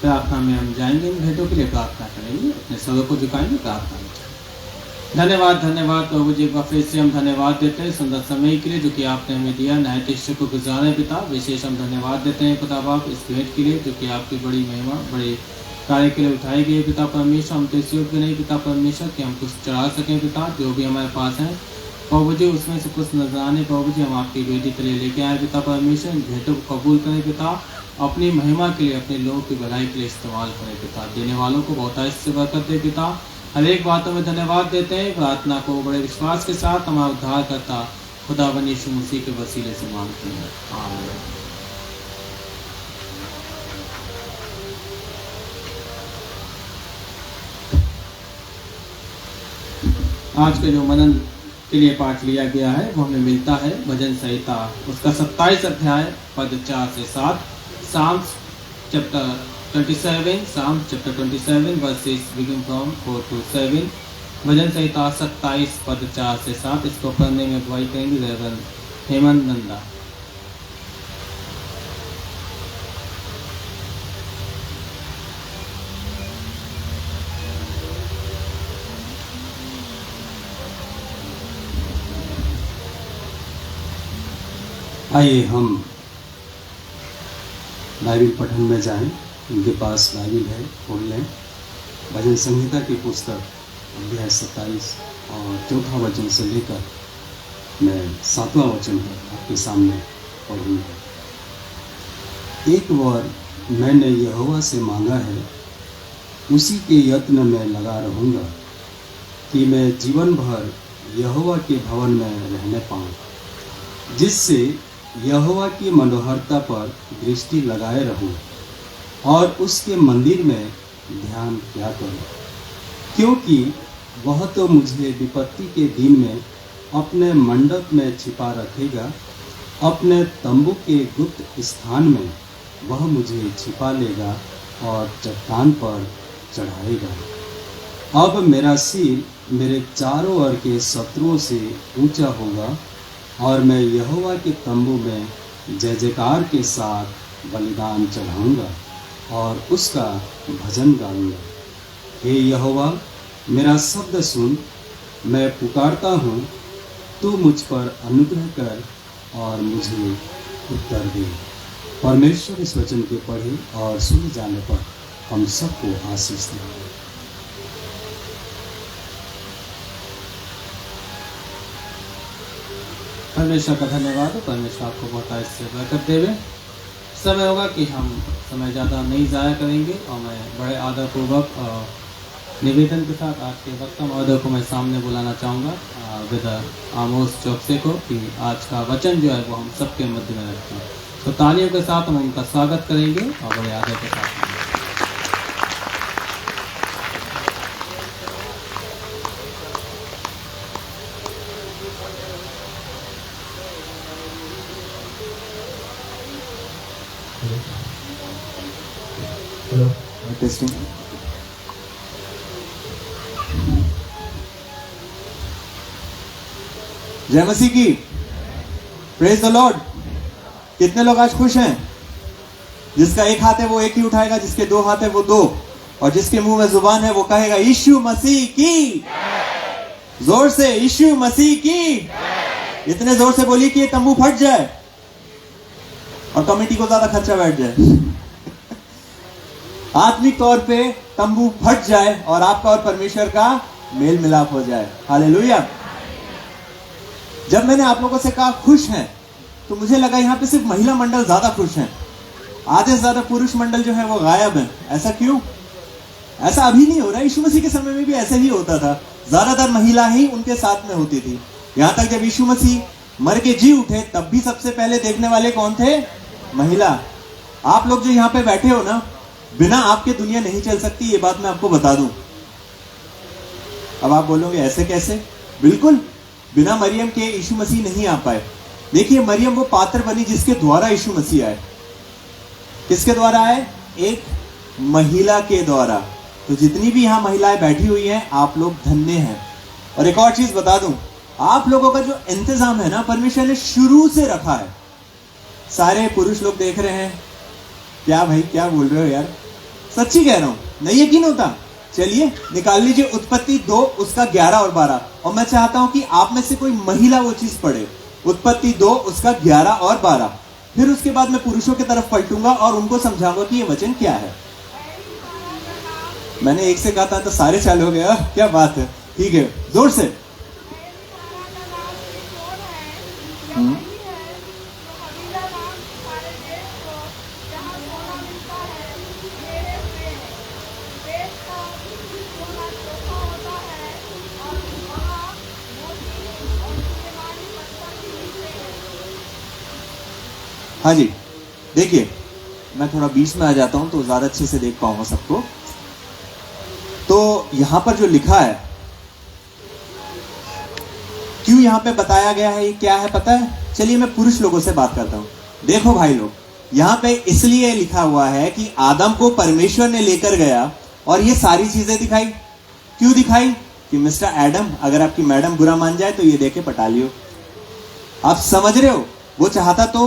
प्रार्थना में हम जाएंगे, इन भेंटों के लिए प्रार्थना करेंगे, अपने सरों को झुकाएंगे प्रार्थना में। धन्यवाद धन्यवाद प्रभु जी का फिर से हम धन्यवाद देते हैं सुंदर समय के लिए जो कि आपने हमें दिया, नए शिष्य को गुजारे पिता। विशेष हम धन्यवाद देते हैं पिता बाप इस भेंट के लिए जो कि आपकी बड़ी महिमा बड़े कार्य के लिए उठाए गए पिता परमेश्वर। हम तो इस योग्य नहीं पिता परमेश्वर कि हम कुछ चढ़ा सकें पिता, जो भी हमारे पास है प्रभु जी उसमें से कुछ नजराने प्रभु जी हम आपकी बेटी के लिए लेके आए पिता परमेश्वर। इन भेंटों को कबूल करें पिता, अपनी महिमा के लिए अपने लोगों की भलाई के लिए इस्तेमाल करें पिता। देने वालों को बहुत से बरकत दे पिता। हर एक बातों में धन्यवाद देते हैं। प्रार्थना को बड़े विश्वास के साथ हमारा उद्धार करता खुदा बनी यीशु मसीह के वसीले से मांगते हैं, आमीन। आज के जो मनन के लिए पाठ लिया गया है वो हमें मिलता है भजन संहिता उसका 27 अध्याय पद 4 से 7, Psalms chapter 27, Psalm chapter 27 verses begin from 4 to 7, भजन संहिता 27 पद 4 से 7। इसको पढ़ने में अगुवाई करेंगे रेवरेंड हेमंत नंदा। आइए हम बाइबिल पठन में जाएं। उनके पास बाइबिल है, खोल लें। भजन संहिता की पुस्तक अध्याय 27 और 4 वचन से लेकर मैं 7वां वचन है आपके सामने पढ़ूंगा। एक बार मैंने यहोवा से मांगा है, उसी के यत्न में लगा रहूँगा कि मैं जीवन भर यहोवा के भवन में रहने पाऊँ, जिससे यहोवा की मनोहरता पर दृष्टि लगाए रहूं और उसके मंदिर में ध्यान किया करूं, क्योंकि वह तो मुझे विपत्ति के दिन में अपने मंडप में छिपा रखेगा, अपने तंबू के गुप्त स्थान में वह मुझे छिपा लेगा और चट्टान पर चढ़ाएगा। अब मेरा सिर मेरे चारों ओर के शत्रुओं से ऊंचा होगा और मैं यहोवा के तंबू में जय जयकार के साथ बलिदान चढ़ाऊंगा और उसका भजन गाऊंगा। हे यहोवा, मेरा शब्द सुन, मैं पुकारता हूँ, तू मुझ पर अनुग्रह कर और मुझे उत्तर दे। परमेश्वर इस वचन के पढ़े और सुने जाने पर हम सबको आशीष दें। परमेश्वर का धन्यवाद हो। परमेश्वर आपको बहुत आशीष बरकत देवे। समय होगा कि हम समय ज़्यादा नहीं ज़ाया करेंगे और मैं बड़े आदरपूर्वक निवेदन के साथ आज के वक्ता महोदय को मैं सामने बुलाना चाहूँगा, विद आमोस चौकसे को, कि आज का वचन जो है वो हम सबके मध्य में रखते हैं। तो तालियों के साथ हम उनका स्वागत करेंगे और बड़े आदर के साथ।
Hello, testing. जय मसीह की, प्रेज द लॉर्ड। कितने लोग आज खुश हैं? जिसका एक हाथ है वो एक ही उठाएगा, जिसके 2 हाथ है वो 2, और जिसके मुंह में जुबान है वो कहेगा यीशु मसीह की। जोर से यीशु मसीह की। इतने जोर से बोलिए कि ये तंबू फट जाए और कमेटी को ज्यादा खर्चा बैठ जाए। आत्मिक तौर पे तंबू फट जाए और आपका और परमेश्वर का मेल मिलाप हो जाए। हालेलुया। जब मैंने आप लोगों से कहा खुश हैं, तो मुझे लगा यहाँ पे सिर्फ महिला मंडल ज्यादा खुश हैं, आधे से ज्यादा पुरुष मंडल जो है वो गायब है। ऐसा क्यों? ऐसा अभी नहीं हो रहा, यीशु मसीह के समय में भी ऐसे ही होता था। ज्यादातर महिला ही उनके साथ में होती थी। यहाँ तक जब यीशु मसीह मर के जी उठे तब भी सबसे पहले देखने वाले कौन थे? महिला। आप लोग जो यहाँ पे बैठे हो ना, बिना आपके दुनिया नहीं चल सकती, ये बात मैं आपको बता दूं। अब आप बोलोगे ऐसे कैसे? बिल्कुल, बिना मरियम के यीशु मसीह नहीं आ पाए। देखिए, मरियम वो पात्र बनी जिसके द्वारा यीशु मसीह आए। किसके द्वारा आए? एक महिला के द्वारा। तो जितनी भी यहाँ महिलाएं बैठी हुई हैं, आप लोग धन्य हैं। और एक और चीज बता दूं, आप लोगों का जो इंतजाम है ना, परमेश्वर ने शुरू से रखा है। सारे पुरुष लोग देख रहे हैं। क्या भाई, क्या बोल रहे हो यार? सच्ची कह रहा हूं, नहीं यकीन होता? चलिए निकाल लीजिए उत्पत्ति 2 उसका 11 और 12, और मैं चाहता हूं कि आप में से कोई महिला वो चीज पढ़े। उत्पत्ति 2 उसका 11 और 12। फिर उसके बाद मैं पुरुषों की तरफ पलटूंगा और उनको समझाऊंगा कि ये वचन क्या है। मैंने एक से कहा था तो सारे चालू हो गया। क्या बात है, ठीक है, जोर से। हाँ जी, देखिए मैं थोड़ा बीच में आ जाता हूं तो ज्यादा अच्छे से देख पाऊंगा सबको। तो यहां पर जो लिखा है, क्यों यहां पे बताया गया है, ये क्या है पता है? चलिए मैं पुरुष लोगों से बात करता हूं। देखो भाई लोग, यहां पे इसलिए लिखा हुआ है कि आदम को परमेश्वर ने लेकर गया और ये सारी चीजें दिखाई। क्यों दिखाई? कि मिस्टर एडम, अगर आपकी मैडम बुरा मान जाए तो ये देके पटा लियो। आप समझ रहे हो? वो चाहता तो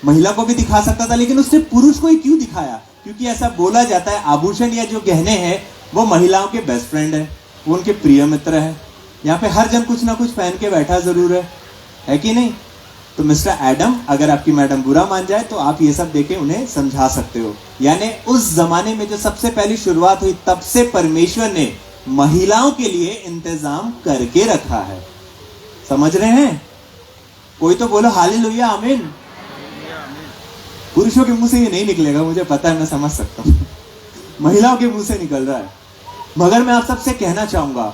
महिला को भी दिखा सकता था, लेकिन उसने पुरुष को ही क्यों दिखाया? क्योंकि ऐसा बोला जाता है आभूषण या जो गहने हैं वो महिलाओं के बेस्ट फ्रेंड है, वो उनके प्रिय मित्र है। यहाँ पे हर जन कुछ ना कुछ पहन के बैठा जरूर है कि नहीं? तो मिस्टर एडम, अगर आपकी मैडम बुरा मान जाए तो आप ये सब देके उन्हें समझा सकते हो। यानी उस जमाने में जो सबसे पहली शुरुआत हुई, तब से परमेश्वर ने महिलाओं के लिए इंतजाम करके रखा है। समझ रहे हैं? कोई तो बोलो हालेलुया, आमीन। पुरुषों के मुंह से ये नहीं निकलेगा, मुझे पता है, मैं समझ सकता हूं। महिलाओं के मुंह से निकल रहा है। मगर मैं आप सबसे कहना चाहूंगा,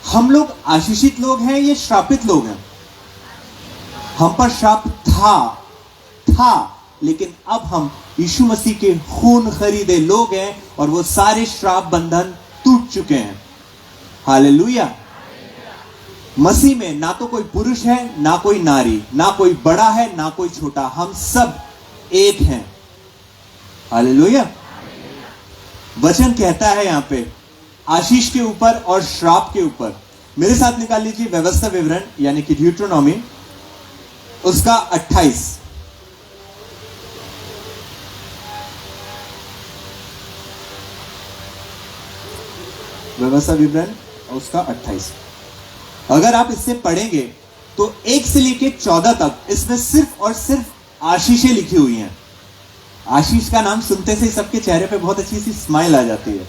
हम लोग आशीषित लोग हैं, ये श्रापित लोग हैं। हम पर श्राप था, लेकिन अब हम यीशु मसीह के खून खरीदे लोग हैं और वो सारे श्राप बंधन टूट चुके हैं। हालेलुया। मसीह में ना तो कोई पुरुष है, ना कोई नारी, ना कोई बड़ा है, ना कोई छोटा, हम सब एक हैं। हालेलुया। वचन कहता है यहां पे आशीष के ऊपर और श्राप के ऊपर। मेरे साथ निकाल लीजिए व्यवस्था विवरण यानी कि ड्यूट्रोनॉमी, उसका 28। व्यवस्था विवरण उसका 28। अगर आप इससे पढ़ेंगे तो 1 से लेकर 14 तक इसमें सिर्फ और सिर्फ आशीषें लिखी हुई हैं। आशीष का नाम सुनते से सबके चेहरे पे बहुत अच्छी सी स्माइल आ जाती है,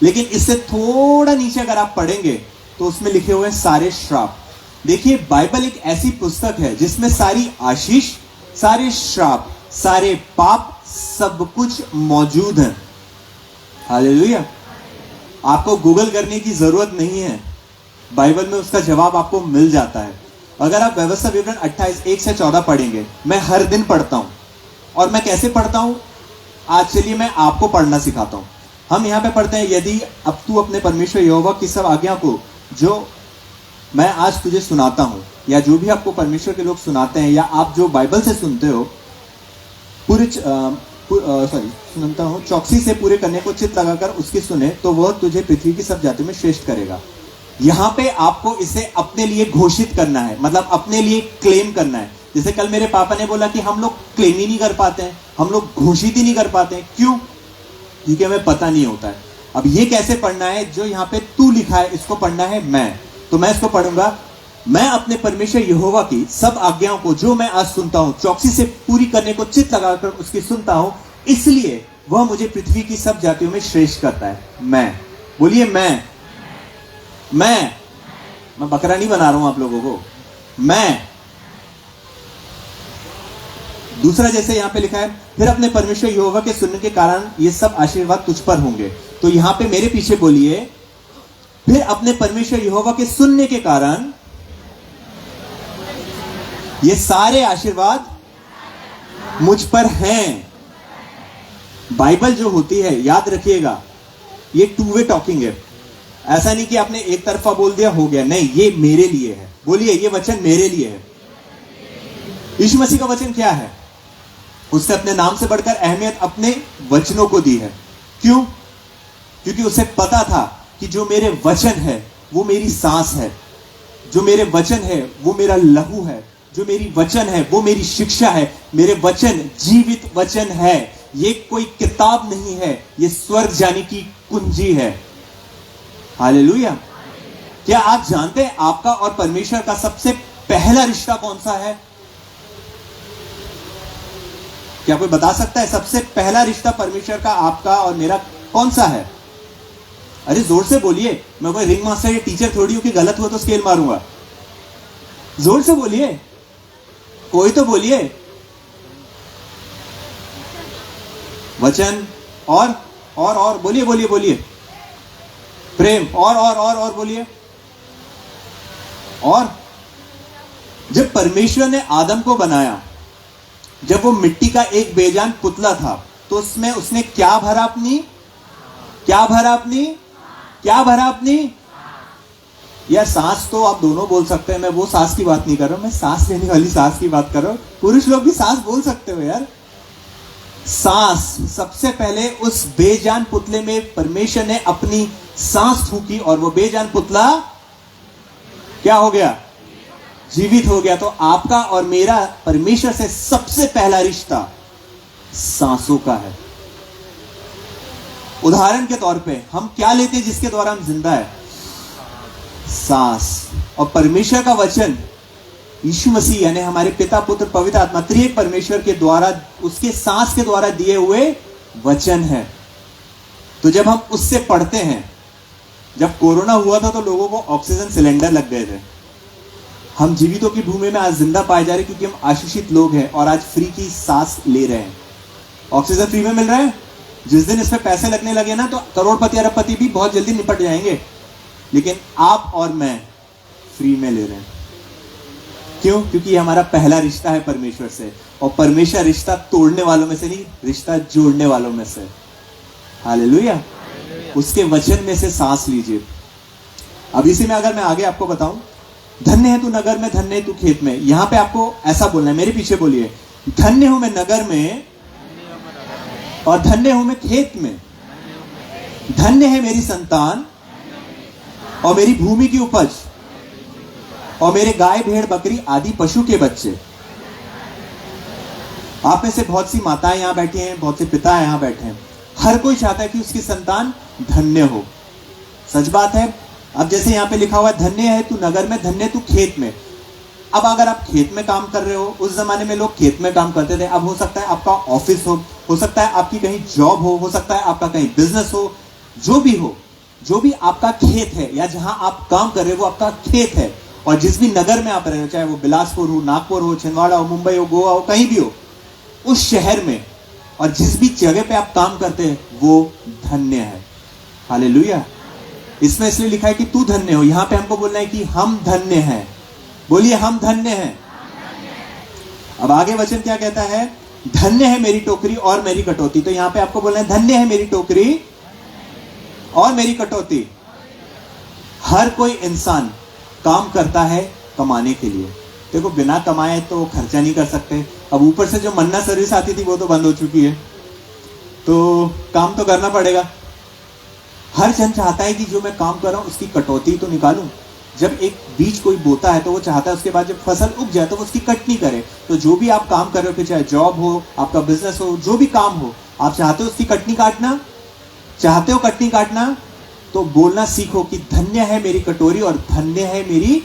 लेकिन इससे थोड़ा नीचे अगर आप पढ़ेंगे तो उसमें लिखे हुए हैं सारे श्राप। देखिए, बाइबल एक ऐसी पुस्तक है जिसमें सारी आशीष, सारे श्राप, सारे पाप, सब कुछ मौजूद है। हालेलुया। आपको गूगल करने की जरूरत नहीं है, बाइबल में उसका जवाब आपको मिल जाता है। अगर आप व्यवस्था विवरण 28 1 से 14 पढ़ेंगे, मैं हर दिन पढ़ता हूं। और मैं कैसे पढ़ता हूं, आज चलिए मैं आपको पढ़ना सिखाता हूं। हम यहां पे पढ़ते हैं, यदि अब तू अपने परमेश्वर यहोवा की सब आज्ञा को जो मैं आज तुझे सुनाता हूं, या जो भी आपको परमेश्वर के लोग सुनाते हैं, या आप जो बाइबल से सुनते हो, सुनता हूं, चौकसी से पूरे करने को चित्त लगाकर उसकी सुने, तो वह तुझे पृथ्वी की सब जातियों में श्रेष्ठ करेगा। यहां पे आपको इसे अपने लिए घोषित करना है, मतलब अपने लिए क्लेम करना है। जैसे कल मेरे पापा ने बोला कि हम लोग क्लेम ही नहीं कर पाते हैं, हम लोग घोषित ही नहीं कर पाते हैं। क्यों? क्योंकि हमें पता नहीं होता है। अब ये कैसे पढ़ना है? जो यहाँ पे तू लिखा है इसको पढ़ना है मैं, तो मैं इसको पढ़ूंगा। मैं अपने परमेश्वर यहोवा की सब आज्ञाओं को जो मैं आज सुनता हूं, चौकसी से पूरी करने को चित्त लगाकर उसकी सुनता हूं, इसलिए वह मुझे पृथ्वी की सब जातियों में श्रेष्ठ करता है। मैं, बोलिए मैं बकरा नहीं बना रहा हूं आप लोगों को। मैं दूसरा, जैसे यहां पे लिखा है, फिर अपने परमेश्वर यहोवा के सुनने के कारण ये सब आशीर्वाद तुझ पर होंगे। तो यहां पे मेरे पीछे बोलिए, फिर अपने परमेश्वर यहोवा के सुनने के कारण ये सारे आशीर्वाद मुझ पर हैं। बाइबल जो होती है, याद रखिएगा, ये टू वे टॉकिंग है। ऐसा नहीं कि आपने एक तरफा बोल दिया हो गया, नहीं, ये मेरे लिए है। बोलिए, ये वचन मेरे लिए है। यीशु मसीह का वचन क्या है? उसने अपने नाम से बढ़कर अहमियत अपने वचनों को दी है। क्यों? क्योंकि उसे पता था कि जो मेरे वचन है वो मेरी सांस है, जो मेरे वचन है वो मेरा लहू है, जो मेरी वचन है वो मेरी शिक्षा है। मेरे वचन जीवित वचन है, ये कोई किताब नहीं है, ये स्वर्ग जाने की कुंजी है। हालेलुया। क्या आप जानते हैं आपका और परमेश्वर का सबसे पहला रिश्ता कौन सा है? क्या कोई बता सकता है सबसे पहला रिश्ता परमेश्वर का, आपका और मेरा कौन सा है? अरे जोर से बोलिए, मैं कोई रिंग मास्टर या टीचर थोड़ी हूं कि गलत हो तो स्केल मारूंगा। जोर से बोलिए, कोई तो बोलिए। वचन और बोलिए प्रेम और बोलिए। और जब परमेश्वर ने आदम को बनाया, जब वो मिट्टी का एक बेजान पुतला था, तो उसमें उसने क्या भरा अपनी यार सांस तो आप दोनों बोल सकते हैं, मैं वो सांस की बात नहीं कर रहा हूं, मैं सांस लेने वाली सांस की बात कर रहा हूं। पुरुष लोग भी सांस बोल सकते हो यार। सांस, सबसे पहले उस बेजान पुतले में परमेश्वर ने अपनी सांस फूकी और वो बेजान पुतला क्या हो गया? जीवित हो गया। तो आपका और मेरा परमेश्वर से सबसे पहला रिश्ता सांसों का है। उदाहरण के तौर पे हम क्या लेते हैं जिसके द्वारा हम जिंदा है? सांस। और परमेश्वर का वचन यीशु मसीह यानी हमारे पिता पुत्र पवित्र आत्मा त्रिएक परमेश्वर के द्वारा, उसके सांस के द्वारा दिए हुए वचन है। तो जब हम उससे पढ़ते हैं, जब कोरोना हुआ था तो लोगों को ऑक्सीजन सिलेंडर लग गए थे। हम जीवितों की भूमि में आज जिंदा पाए जा रहे क्योंकि हम आशीषित लोग हैं और आज फ्री की सांस ले रहे हैं। ऑक्सीजन फ्री में मिल रहा है। जिस दिन इस पे पैसे लगने लगे ना तो करोड़पति अरबपति भी बहुत जल्दी निपट जाएंगे, लेकिन आप और मैं फ्री में ले रहे हैं। क्यों? क्योंकि ये हमारा पहला रिश्ता है परमेश्वर से, और परमेश्वर रिश्ता तोड़ने वालों में से नहीं, रिश्ता जोड़ने वालों में से। हालेलुया। उसके वचन में से सांस लीजिए। अब इसी में अगर मैं आगे आपको बताऊं, धन्य है तू नगर में, धन्य है तू खेत में। यहां पे आपको ऐसा बोलना है, मेरे पीछे बोलिए, धन्य हूं मैं नगर में और धन्य हूं मैं खेत में। धन्य है मेरी संतान और मेरी भूमि की उपज और मेरे गाय भेड़ बकरी आदि पशु के बच्चे। आप में से बहुत सी माताएं यहां बैठी हैं, बहुत से पिता यहां बैठे हैं। हर कोई चाहता है कि उसकी संतान धन्य हो। सच बात है। अब जैसे यहां पे लिखा हुआ है, धन्य है तू नगर में, धन्य तू खेत में। अब अगर आप खेत में काम कर रहे हो, उस जमाने में लोग खेत में काम करते थे। अब हो सकता है आपका ऑफिस हो सकता है आपकी कहीं जॉब हो सकता है आपका कहीं बिजनेस हो, जो भी आपका खेत है या जहां आप काम कर रहे हो वो आपका खेत है। और जिस भी नगर में आप रहे हो, चाहे वो बिलासपुर हो, नागपुर हो, छिंदवाड़ा हो, मुंबई हो, गोवा हो, कहीं भी हो, उस शहर में और जिस भी जगह पे आप काम करते हैं वो धन्य है। हालेलुया। इसमें इसलिए लिखा है कि तू धन्य हो। यहां पे हमको बोलना है कि हम धन्य हैं। बोलिए, हम धन्य हैं। अब आगे वचन क्या कहता है? धन्य है मेरी टोकरी और मेरी कटौती। तो यहां पे आपको बोलना है, धन्य है मेरी टोकरी और मेरी कटौती। हर कोई इंसान काम करता है कमाने के लिए। देखो, बिना कमाए तो खर्चा नहीं कर सकते। अब ऊपर से जो मन्ना सर्विस आती थी वो तो बंद हो चुकी है, तो काम तो करना पड़ेगा। हर जन चाहता है कि जो मैं काम कर रहा हूं उसकी कटौती तो निकालूं। जब एक बीज कोई बोता है तो वो चाहता है उसके बाद जब फसल उग जाए तो वो उसकी कटनी करे। तो जो भी आप काम कर रहे हो, फिर चाहे जॉब हो, आपका बिजनेस हो, जो भी काम हो, आप चाहते हो उसकी कटनी काटना, चाहते हो कटनी काटना, तो बोलना सीखो कि धन्य है मेरी कटोरी और धन्य है मेरी।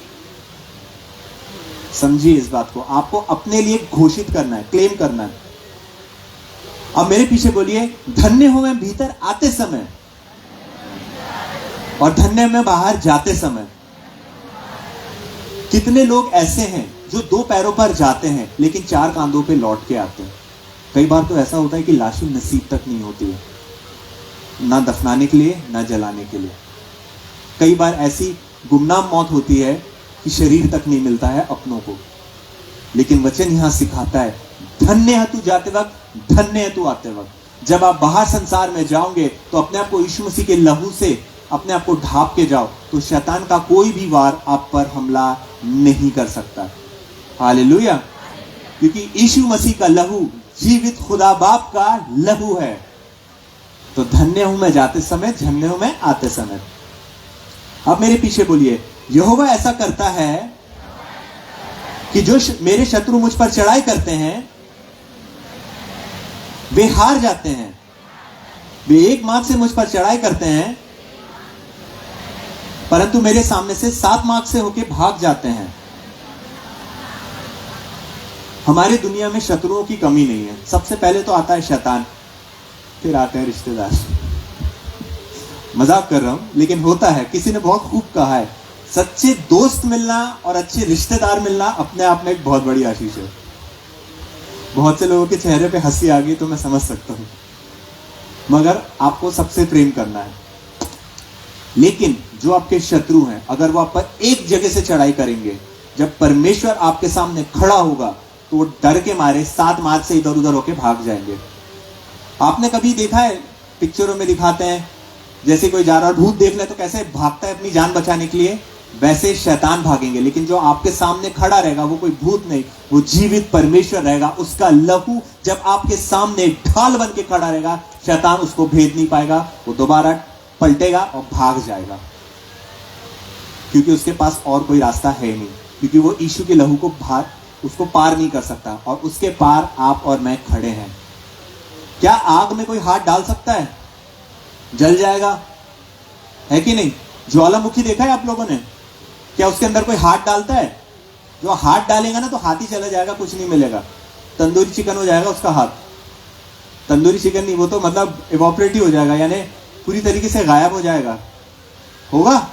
समझिए इस बात को, आपको अपने लिए घोषित करना है, क्लेम करना है। अब मेरे पीछे बोलिए, धन्य हूं मैं भीतर आते समय और धन्य मैं बाहर जाते समय। कितने लोग ऐसे हैं जो 2 पैरों पर जाते हैं लेकिन 4 कांधों पे लौट के आते हैं। कई बार तो ऐसा होता है कि लाशें नसीब तक नहीं होती है, ना दफनाने के लिए ना जलाने के लिए। कई बार ऐसी गुमनाम मौत होती है कि शरीर तक नहीं मिलता है अपनों को। लेकिन वचन यहां सिखाता है, धन्य है तू जाते वक्त, धन्य है तू आते वक्त। जब आप बाहर संसार में जाओगे तो अपने आप को यीशु मसीह के लहू से अपने आप को ढांप के जाओ, तो शैतान का कोई भी वार आप पर हमला नहीं कर सकता। हालेलुया। क्योंकि यीशु मसीह का लहू जीवित खुदा बाप का लहू है। तो धन्य हूं मैं जाते समय, धन्य हूं मैं आते समय। अब मेरे पीछे बोलिए, यहोवा ऐसा करता है कि जो मेरे शत्रु मुझ पर चढ़ाई करते हैं वे हार जाते हैं। वे 1 मार्ग से मुझ पर चढ़ाई करते हैं परंतु मेरे सामने से 7 मार्ग से होके भाग जाते हैं। हमारी दुनिया में शत्रुओं की कमी नहीं है। सबसे पहले तो आता है शैतान, फिर आते हैं रिश्तेदार। मजाक कर रहा हूं, लेकिन होता है। किसी ने बहुत खूब कहा है, सच्चे दोस्त मिलना और अच्छे रिश्तेदार मिलना अपने आप में एक बहुत बड़ी आशीष है। बहुत से लोगों के चेहरे पे हंसी आ गई तो मैं समझ सकता हूं, मगर आपको सबसे प्रेम करना है। लेकिन जो आपके शत्रु हैं, अगर वो आप पर एक जगह से चढ़ाई करेंगे, जब परमेश्वर आपके सामने खड़ा होगा तो वो डर के मारे 7 मार्ग से इधर उधर होके भाग जाएंगे। आपने कभी देखा है, पिक्चरों में दिखाते हैं, जैसे कोई जा रहा है, भूत देख ले तो कैसे भागता है अपनी जान बचाने के लिए, वैसे शैतान भागेंगे। लेकिन जो आपके सामने खड़ा रहेगा वो कोई भूत नहीं, वो जीवित परमेश्वर रहेगा। उसका लहू जब आपके सामने ढाल बन के खड़ा रहेगा, शैतान उसको भेद नहीं पाएगा। वो दोबारा पलटेगा और भाग जाएगा, क्योंकि उसके पास और कोई रास्ता है नहीं, क्योंकि वो यीशु के लहू को उसको पार नहीं कर सकता। और उसके पार आप और मैं खड़े हैं। क्या आग में कोई हाथ डाल सकता है? जल जाएगा, है कि नहीं? ज्वालामुखी देखा है आप लोगों ने? क्या उसके अंदर कोई हाथ डालता है? जो हाथ डालेगा ना तो हाथ ही चला जाएगा, कुछ नहीं मिलेगा। तंदूरी चिकन हो जाएगा उसका हाथ। तंदूरी चिकन नहीं, वो तो मतलब इवोपरेट ही हो जाएगा, यानी पूरी तरीके से गायब हो जाएगा। होगा?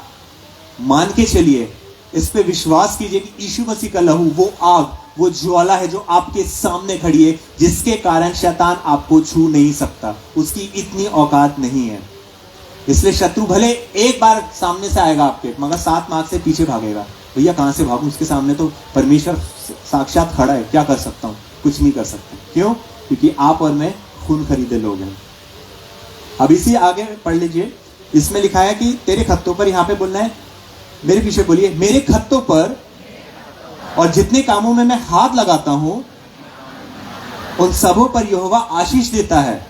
मान के चलिए, इस पे विश्वास कीजिए कि यीशु मसीह का लहू वो आग, वो ज्वाला है जो आपके सामने खड़ी है, जिसके कारण शैतान आपको छू नहीं सकता। उसकी इतनी औकात नहीं है। इसलिए शत्रु भले एक बार सामने से आएगा आपके, मगर 7 मार्ग से पीछे भागेगा। भैया कहां से भागूं, उसके सामने तो परमेश्वर साक्षात खड़ा है, क्या कर सकता हूं? कुछ नहीं कर सकता। क्यों? क्योंकि आप और मैं खून खरीदे लोग हैं। अब इसी आगे पढ़ लीजिए, इसमें लिखा है कि तेरे खत्तों पर, यहां पे बोलना है, मेरे पीछे बोलिए, मेरे खत्तों पर और जितने कामों में मैं हाथ लगाता हूं उन सबों पर यहोवा आशीष देता है।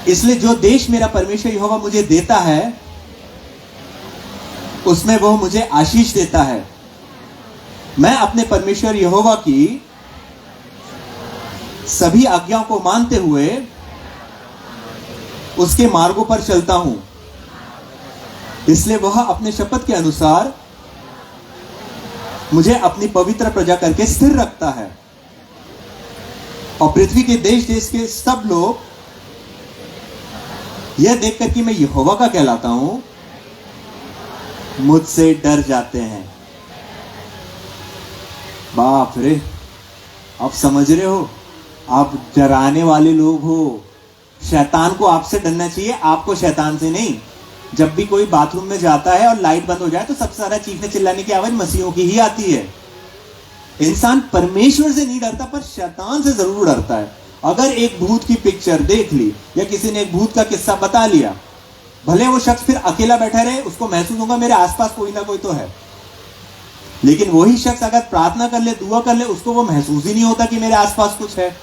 इसलिए जो देश मेरा परमेश्वर यहोवा मुझे देता है उसमें वो मुझे आशीष देता है। मैं अपने परमेश्वर यहोवा की सभी आज्ञाओं को मानते हुए उसके मार्गों पर चलता हूं। इसलिए वह अपने शपथ के अनुसार मुझे अपनी पवित्र प्रजा करके स्थिर रखता है। और पृथ्वी के देश देश के सब लोग यह देखकर कि मैं यहोवा का कहलाता हूं, मुझसे डर जाते हैं। बाप रे, आप समझ रहे हो? आप डराने वाले लोग हो। शैतान को आपसे डरना चाहिए, आपको शैतान से नहीं। जब भी कोई बाथरूम में जाता है और लाइट बंद हो जाए तो सबसे ज्यादा चीखने चिल्लाने की आवाज मसीहों की ही आती है। इंसान परमेश्वर से नहीं डरता, पर शैतान से जरूर डरता है। अगर एक भूत की पिक्चर देख ली या किसी ने एक भूत का किस्सा बता लिया, भले वो शख्स फिर अकेला बैठा रहे, उसको महसूस होगा मेरे आसपास कोई ना कोई तो है। लेकिन वही शख्स अगर प्रार्थना कर ले, दुआ कर ले, उसको वो महसूस ही नहीं होता कि मेरे आसपास कुछ है।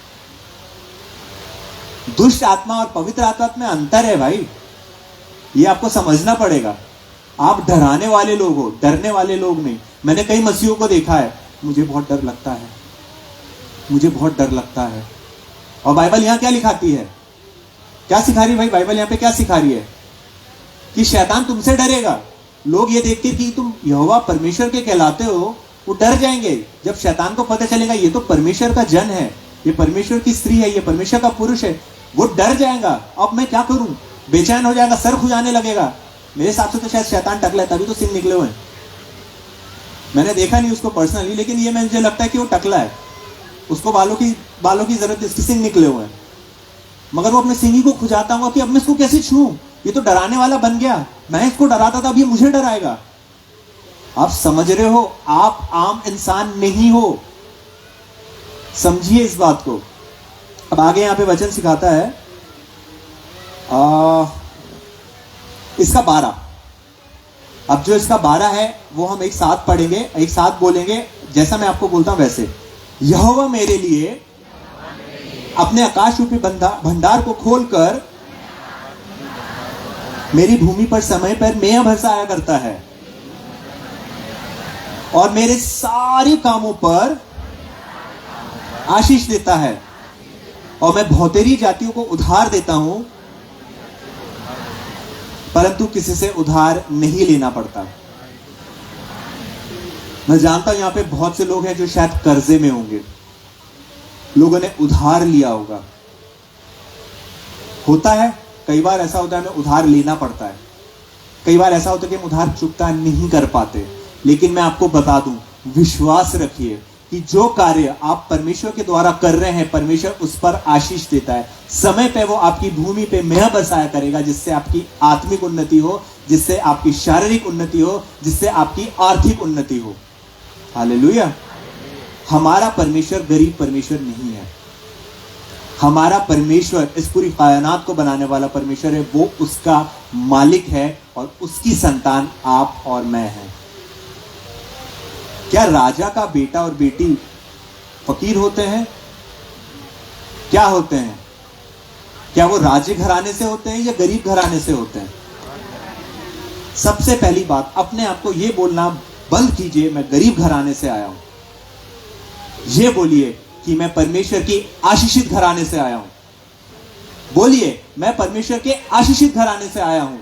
दुष्ट आत्मा और पवित्र आत्मा में अंतर है भाई, ये आपको समझना पड़ेगा। आप डराने वाले लोग हो, डरने वाले लोग नहीं। मैंने कई मसीहों को देखा है, मुझे बहुत डर लगता है, मुझे बहुत डर लगता है। और बाइबल यहां क्या लिखाती है, क्या सिखा रही भाई? बाइबल यहां पे क्या सिखा रही है? कि शैतान तुमसे डरेगा। लोग ये देखते कि तुम यहोवा परमेश्वर के कहलाते हो, वो डर जाएंगे। जब शैतान को पता चलेगा ये तो परमेश्वर का जन है, ये परमेश्वर की स्त्री है, ये परमेश्वर का पुरुष है, वो डर जाएगा। अब मैं क्या करूं? बेचैन हो जाएगा, सर खुजाने लगेगा। मेरे हिसाब से तो शायद शैतान टकला है, तभी तो सिंह निकले हुए हैं। मैंने देखा नहीं उसको पर्सनली, लेकिन ये मुझे लगता है कि वो टकला है, उसको बालों की जरूरत है, इसके सिंह निकले हुए हैं। मगर वो अपने सिंह को खुजाता होगा कि अब मैं इसको कैसे छूऊं, ये तो डराने वाला बन गया। मैं इसको डराता था, अब ये मुझे डराएगा। आप समझ रहे हो? आप आम इंसान नहीं हो, समझिए इस बात को। अब आगे यहां पे वचन सिखाता है इसका 12। अब जो इसका 12 है वो हम एक साथ पढ़ेंगे, एक साथ बोलेंगे, जैसा मैं आपको बोलता हूं वैसे। यहोवा मेरे लिए अपने आकाश रूपी भंडार को खोलकर मेरी भूमि पर समय पर मेह बरसाया करता है और मेरे सारे कामों पर आशीष देता है। और मैं बहुतेरी जातियों को उधार देता हूं, परंतु किसी से उधार नहीं लेना पड़ता। मैं जानता हूं यहां पे बहुत से लोग हैं जो शायद कर्जे में होंगे, लोगों ने उधार लिया होगा। होता है, कई बार ऐसा होता है हमें उधार लेना पड़ता है, कई बार ऐसा होता है कि हम उधार चुकता नहीं कर पाते। लेकिन मैं आपको बता दूं, विश्वास रखिए कि जो कार्य आप परमेश्वर के द्वारा कर रहे हैं, परमेश्वर उस पर आशीष देता है। समय पे वो आपकी भूमि पे मेह बरसाया करेगा, जिससे आपकी आत्मिक उन्नति हो, जिससे आपकी शारीरिक उन्नति हो, जिससे आपकी आर्थिक उन्नति हो। हालेलुया। हमारा परमेश्वर गरीब परमेश्वर नहीं है। हमारा परमेश्वर इस पूरी कायनात को बनाने वाला परमेश्वर है, वो उसका मालिक है और उसकी संतान आप और मैं हैं। क्या राजा का बेटा और बेटी फकीर होते हैं? क्या होते हैं? क्या वो राजे घराने से होते हैं या गरीब घराने से होते हैं? सबसे पहली बात, अपने आप को यह बोलना बंद कीजिए मैं गरीब घराने से आया हूं। यह बोलिए कि मैं परमेश्वर की आशीषित घराने से आया हूं। बोलिए, मैं परमेश्वर के आशीषित घराने से आया हूं,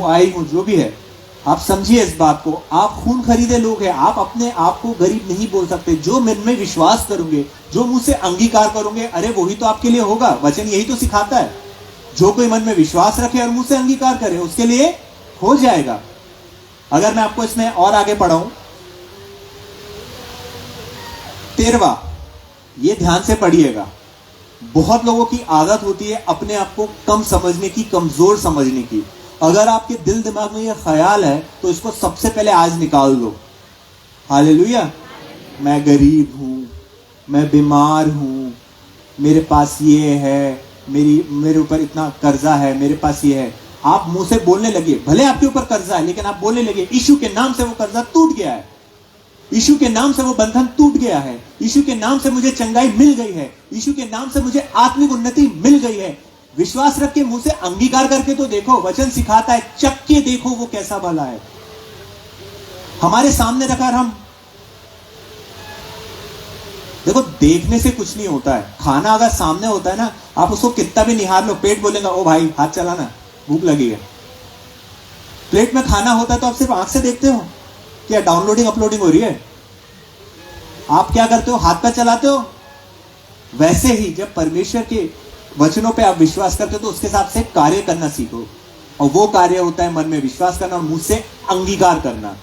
आई हूं, जो भी है।
आप समझिए इस बात को, आप खून खरीदे लोग हैं, आप अपने आप को गरीब नहीं बोल सकते। जो मन में विश्वास करोगे, जो मुंह से अंगीकार करोगे, अरे वही तो आपके लिए होगा। वचन यही तो सिखाता है, जो कोई मन में विश्वास रखे और मुंह से अंगीकार करे उसके लिए हो जाएगा। अगर मैं आपको इसमें और आगे पढ़ाऊं, 13वां, ये ध्यान से पढ़िएगा। बहुत लोगों की आदत होती है अपने आप को कम समझने की, कमजोर समझने की। अगर आपके दिल दिमाग में ये ख्याल है तो इसको सबसे पहले आज निकाल दो। हालेलुया। मैं गरीब हूं, मैं बीमार हूं, मेरे पास ये है, मेरे ऊपर इतना कर्जा है, मेरे पास ये है। आप मुंह से बोलने लगे, भले आपके ऊपर कर्जा है, लेकिन आप बोलने लगे यीशु के नाम से वो कर्जा टूट गया है, यीशु के नाम से वो बंधन टूट गया है, यीशु के नाम से मुझे चंगाई मिल गई है, यीशु के नाम से मुझे आत्मिक उन्नति मिल गई है। विश्वास रख के मुंह से अंगीकार करके तो देखो, वचन सिखाता है, चख के देखो वो कैसा भला है। हमारे सामने रखा हम देखो, देखने से कुछ नहीं होता है। खाना अगर सामने होता है ना, आप उसको कितना भी निहार लो, पेट बोलेगा ओ भाई हाथ चलाना, भूख लगी है। प्लेट में खाना होता है तो आप सिर्फ आंख से देखते हो, क्या डाउनलोडिंग अपलोडिंग हो रही है? आप क्या करते हो, हाथ पैर चलाते हो। वैसे ही जब परमेश्वर के वचनों पे आप विश्वास करते हो तो उसके हिसाब से कार्य करना सीखो, और वो कार्य होता है मन में विश्वास करना और मुंह से अंगीकार करना।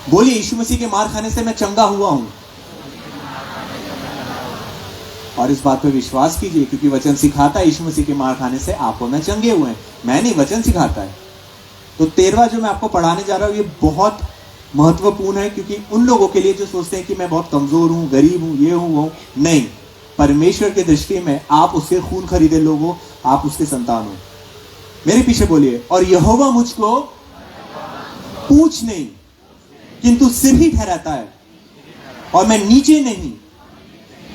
बोलिए, यीशु मसीह के मार खाने से मैं चंगा हुआ हूं। और इस बात पे विश्वास कीजिए, क्योंकि वचन सिखाता है यीशु मसीह के मार खाने से आप और मैं चंगे हुए हैं। मैं नहीं, वचन सिखाता है। तो 13वां जो मैं आपको पढ़ाने जा रहा हूं, ये बहुत महत्वपूर्ण है, क्योंकि उन लोगों के लिए जो सोचते हैं कि मैं बहुत कमजोर हूं, गरीब हूं, ये हूं, वो नहीं। परमेश्वर की दृष्टि में आप उसके खून खरीदे लोग हो, आप उसके संतान हो। मेरे पीछे बोलिए, और यहोवा मुझको पूछ नहीं किंतु सिर ही ठहराता है, और मैं नीचे नहीं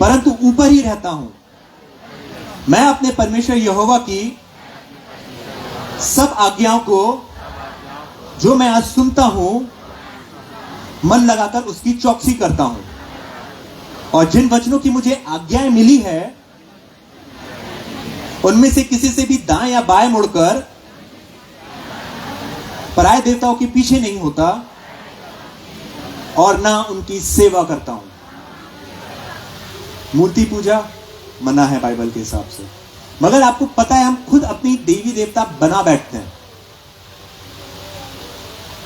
परंतु ऊपर ही रहता हूं। मैं अपने परमेश्वर यहोवा की सब आज्ञाओं को जो मैं आज सुनता हूं, मन लगाकर उसकी चौकसी करता हूं, और जिन वचनों की मुझे आज्ञाएं मिली है उनमें से किसी से भी दाएं या बाएं मुड़कर पराये देवताओं के पीछे नहीं होता, और ना उनकी सेवा करता हूं। मूर्ति पूजा मना है बाइबल के हिसाब से, मगर आपको पता है हम खुद अपनी देवी देवता बना बैठते हैं।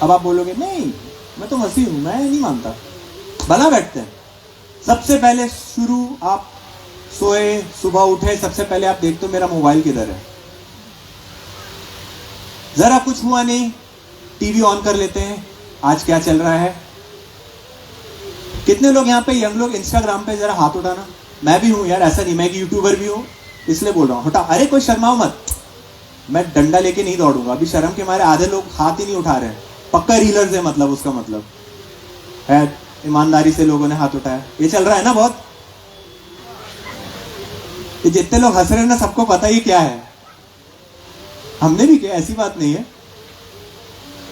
अब आप बोलोगे नहीं, मैं तो मसीह हूं, मैं नहीं मानता। बना बैठते हैं। सबसे पहले शुरू, आप सोए, सुबह उठे, सबसे पहले आप देखते हो मेरा मोबाइल किधर है। जरा कुछ हुआ नहीं, टीवी ऑन कर लेते हैं, आज क्या चल रहा है। कितने लोग यहाँ पे यंग लोग इंस्टाग्राम पे, जरा हाथ उठाना। मैं भी हूं यार, ऐसा नहीं, मैं एक यूट्यूबर भी हूं, इसलिए बोल रहा हूं। हटा, अरे कोई शर्माओ मत, मैं डंडा लेके नहीं दौड़ूंगा। अभी शर्म के मारे आधे लोग हाथ ही नहीं उठा रहे हैं। पक्का रीलर्स है, मतलब उसका मतलब है ईमानदारी से लोगों ने हाथ उठाया। ये चल रहा है ना बहुत। ये जितने लोग हंस रहे हैं ना, सबको पता ही क्या है। हमने भी किया, ऐसी बात नहीं है।